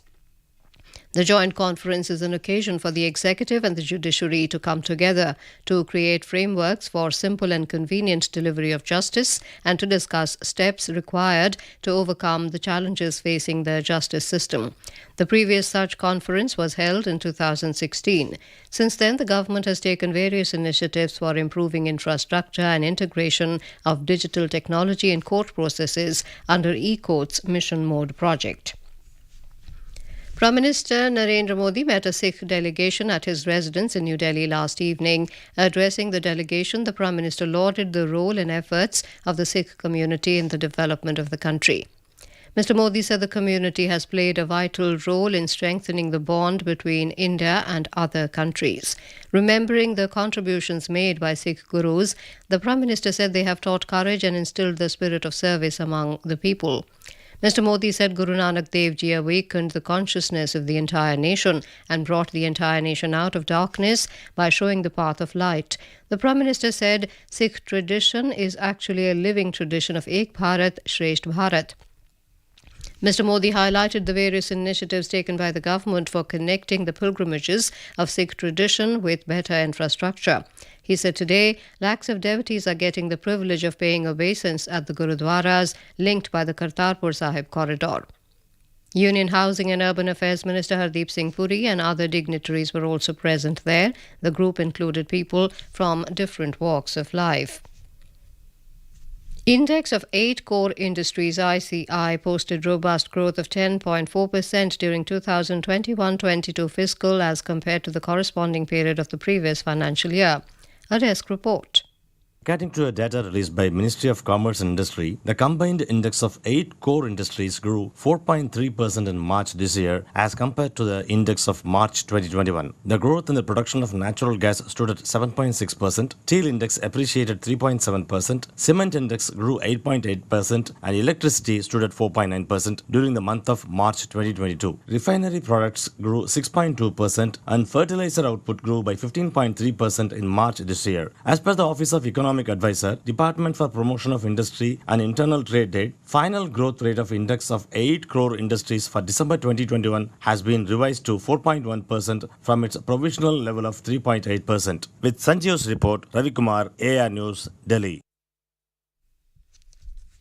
The joint conference is an occasion for the executive and the judiciary to come together to create frameworks for simple and convenient delivery of justice and to discuss steps required to overcome the challenges facing the justice system. The previous such conference was held in 2016. Since then, the government has taken various initiatives for improving infrastructure and integration of digital technology in court processes under e-courts mission mode project. Prime Minister Narendra Modi met a Sikh delegation at his residence in New Delhi last evening. Addressing the delegation, the Prime Minister lauded the role and efforts of the Sikh community in the development of the country. Mr. Modi said the community has played a vital role in strengthening the bond between India and other countries. Remembering the contributions made by Sikh gurus, the Prime Minister said they have taught courage and instilled the spirit of service among the people. Mr. Modi said Guru Nanak Dev Ji awakened the consciousness of the entire nation and brought the entire nation out of darkness by showing the path of light. The Prime Minister said Sikh tradition is actually a living tradition of Ek Bharat, Shresth Bharat. Mr. Modi highlighted the various initiatives taken by the government for connecting the pilgrimages of Sikh tradition with better infrastructure. He said today, lakhs of devotees are getting the privilege of paying obeisance at the Gurudwaras linked by the Kartarpur Sahib corridor. Union Housing and Urban Affairs Minister Hardeep Singh Puri and other dignitaries were also present there. The group included people from different walks of life. Index of 8 core industries ICI posted robust growth of 10.4% during 2021-22 fiscal as compared to the corresponding period of the previous financial year. A desk report. According to data released by Ministry of Commerce and Industry, the combined index of 8 core industries grew 4.3% in March this year as compared to the index of March 2021. The growth in the production of natural gas stood at 7.6%, steel index appreciated 3.7%, cement index grew 8.8%, and electricity stood at 4.9% during the month of March 2022. Refinery products grew 6.2% and fertilizer output grew by 15.3% in March this year. As per the Office of Economic Advisor, Department for Promotion of Industry and Internal Trade data, final growth rate of index of 8 crore industries for December 2021 has been revised to 4.1% from its provisional level of 3.8%. With Sanjeev's report, Ravi Kumar, AR News, Delhi.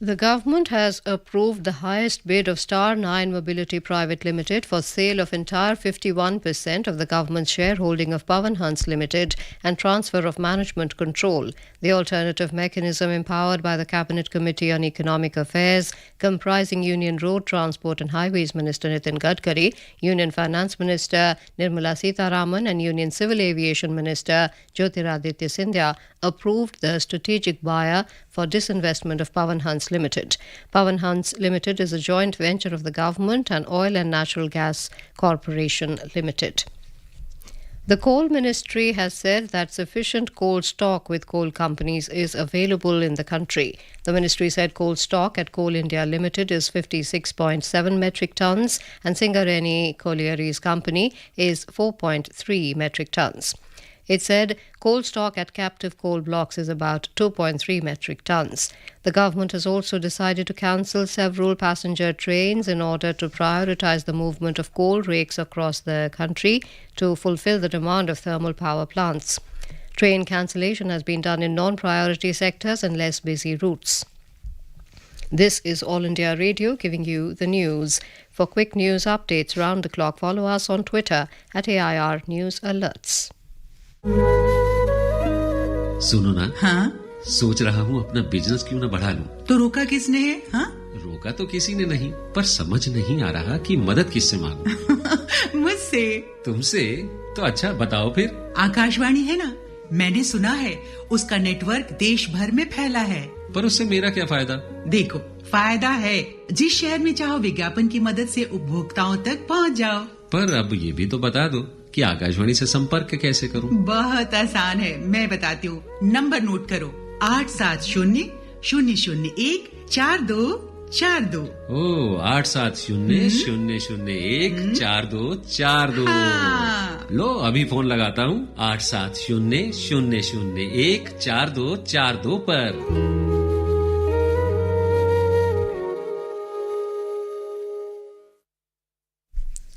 The government has approved the highest bid of Star 9 Mobility Private Limited for sale of entire 51% of the government's shareholding of Pawan Hans Limited and transfer of management control. The alternative mechanism empowered by the Cabinet Committee on Economic Affairs, comprising Union Road Transport and Highways Minister Nitin Gadkari, Union Finance Minister Nirmala Sitharaman and Union Civil Aviation Minister Jyotiraditya Scindia, approved the strategic buyer for for disinvestment of Pawan Hans Limited. Pawan Hans Limited is a joint venture of the government and Oil and Natural Gas Corporation Limited. The Coal Ministry has said that sufficient coal stock with coal companies is available in the country. The ministry said coal stock at Coal India Limited is 56.7 metric tons and Singareni Collieries Company is 4.3 metric tons. It said coal stock at captive coal blocks is about 2.3 metric tons. The government has also decided to cancel several passenger trains in order to prioritize the movement of coal rakes across the country to fulfill the demand of thermal power plants. Train cancellation has been done in non-priority sectors and less busy routes. This is All India Radio giving you the news. For quick news updates round the clock, follow us on Twitter at AIR News Alerts. सुनो ना, हाँ? सोच रहा हूँ अपना business क्यों ना बढ़ा लूं। तो रोका किसने है? हाँ? रोका तो किसी ने नहीं, पर समझ नहीं आ रहा कि मदद किससे मांगूं। मुझसे। तुमसे? तो अच्छा बताओ फिर। आकाशवाणी है ना, मैंने सुना है उसका नेटवर्क देश भर में फैला है। पर उससे मेरा क्या फायदा? देखो, फायदा है, जिस शहर में चाहो विज्ञापन की मदद से उपभोक्ताओं तक पहुँच जाओ। पर अब ये भी तो बता दो कि आकाशवाणी से संपर्क कैसे करूं? बहुत आसान है, मैं बताती हूँ। नंबर नोट करो, 870-001-4242। ओह, 870-001-4242। हाँ। लो अभी फोन लगाता हूँ 870-001-4242 पर।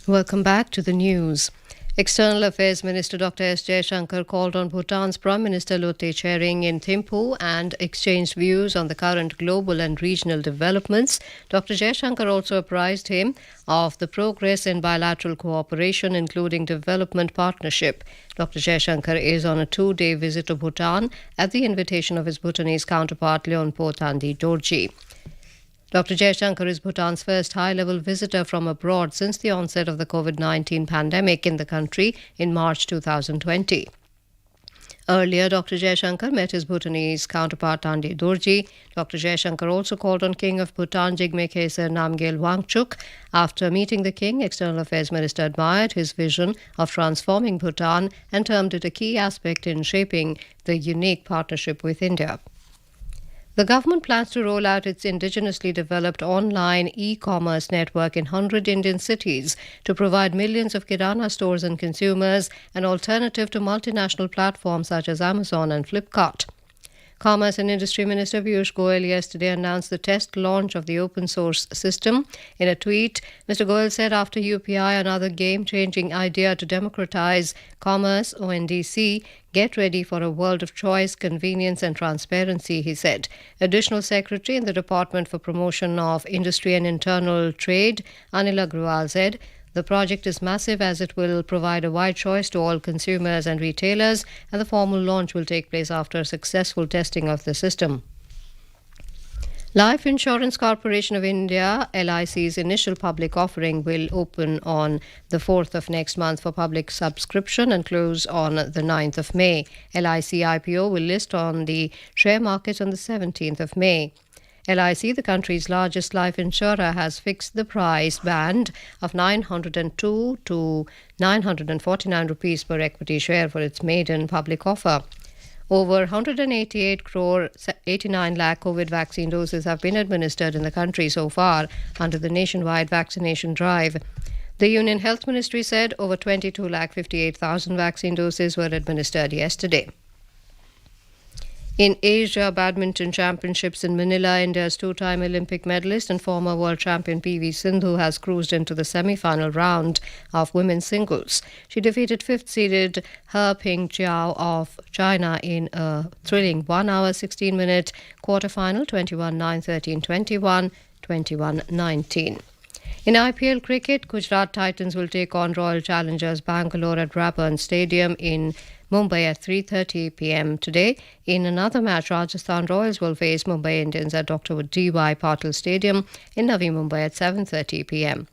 Welcome back to the news. External Affairs Minister Dr. S. Jaishankar called on Bhutan's Prime Minister Lotte Tshering in Thimphu and exchanged views on the current global and regional developments. Dr. Jaishankar also apprised him of the progress in bilateral cooperation, including development partnership. Dr. Jaishankar is on a 2-day visit to Bhutan at the invitation of his Bhutanese counterpart Leonpo Tandi Dorji. Dr. Jaishankar is Bhutan's first high-level visitor from abroad since the onset of the COVID-19 pandemic in the country in March 2020. Earlier, Dr. Jaishankar met his Bhutanese counterpart Tandi Dorji. Dr. Jaishankar also called on King of Bhutan Jigme Kheser Namgyel Wangchuk. After meeting the king, External Affairs Minister admired his vision of transforming Bhutan and termed it a key aspect in shaping the unique partnership with India. The government plans to roll out its indigenously developed online e-commerce network in 100 Indian cities to provide millions of kirana stores and consumers an alternative to multinational platforms such as Amazon and Flipkart. Commerce and Industry Minister Piyush Goyal yesterday announced the test launch of the open source system. In a tweet, Mr. Goyal said after UPI, another game-changing idea to democratize commerce, ONDC, get ready for a world of choice, convenience and transparency, he said. Additional Secretary in the Department for Promotion of Industry and Internal Trade, Anil Agrawal, said, the project is massive as it will provide a wide choice to all consumers and retailers, and the formal launch will take place after successful testing of the system. Life Insurance Corporation of India, LIC's initial public offering will open on the 4th of next month for public subscription and close on the 9th of May. LIC IPO will list on the share market on the 17th of May. LIC, the country's largest life insurer, has fixed the price band of 902 to 949 rupees per equity share for its maiden public offer. Over 188 crore 89 lakh COVID vaccine doses have been administered in the country so far under the nationwide vaccination drive. The Union Health Ministry said over 22 lakh 58,000 vaccine doses were administered yesterday. In Asia Badminton Championships in Manila, India's two-time Olympic medalist and former world champion PV Sindhu has cruised into the semi-final round of women's singles. She defeated fifth-seeded He Pingjiao of China in a thrilling 1 hour 16-minute quarter-final, 21-9, 13-21, 21-19. In IPL cricket, Gujarat Titans will take on Royal Challengers Bangalore at Brabourne Stadium in Mumbai at 3:30 p.m. today. In another match, Rajasthan Royals will face Mumbai Indians at Dr. D.Y. Patil Stadium in Navi Mumbai at 7:30 p.m.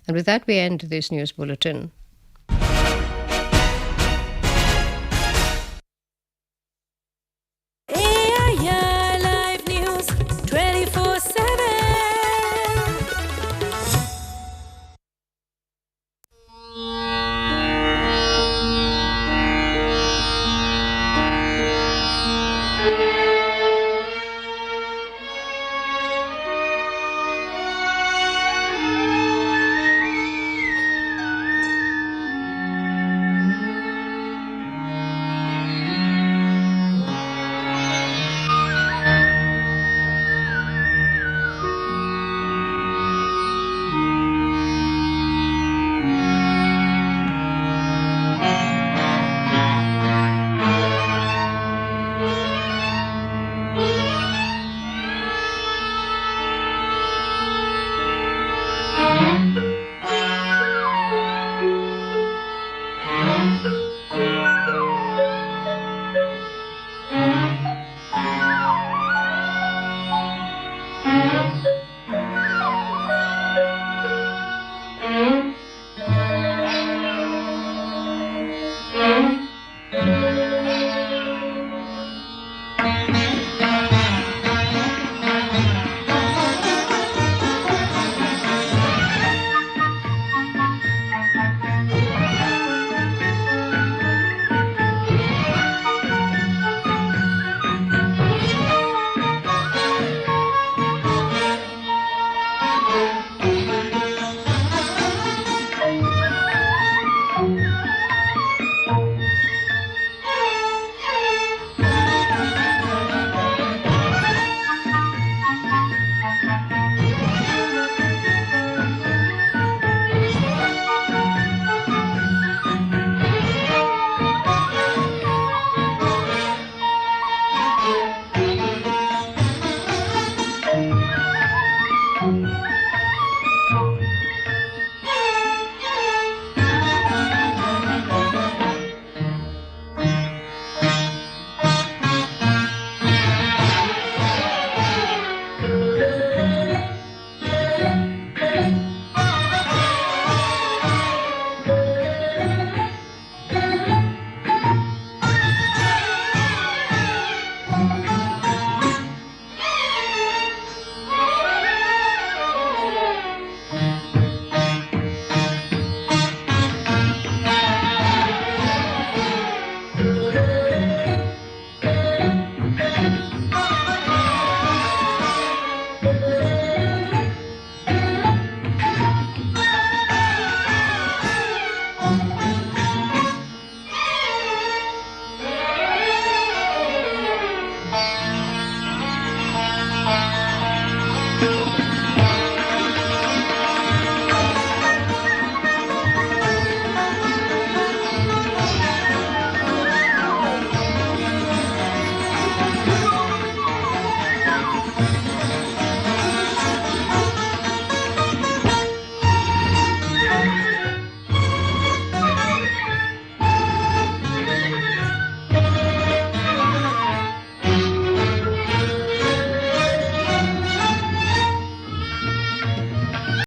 And with that, we end this news bulletin.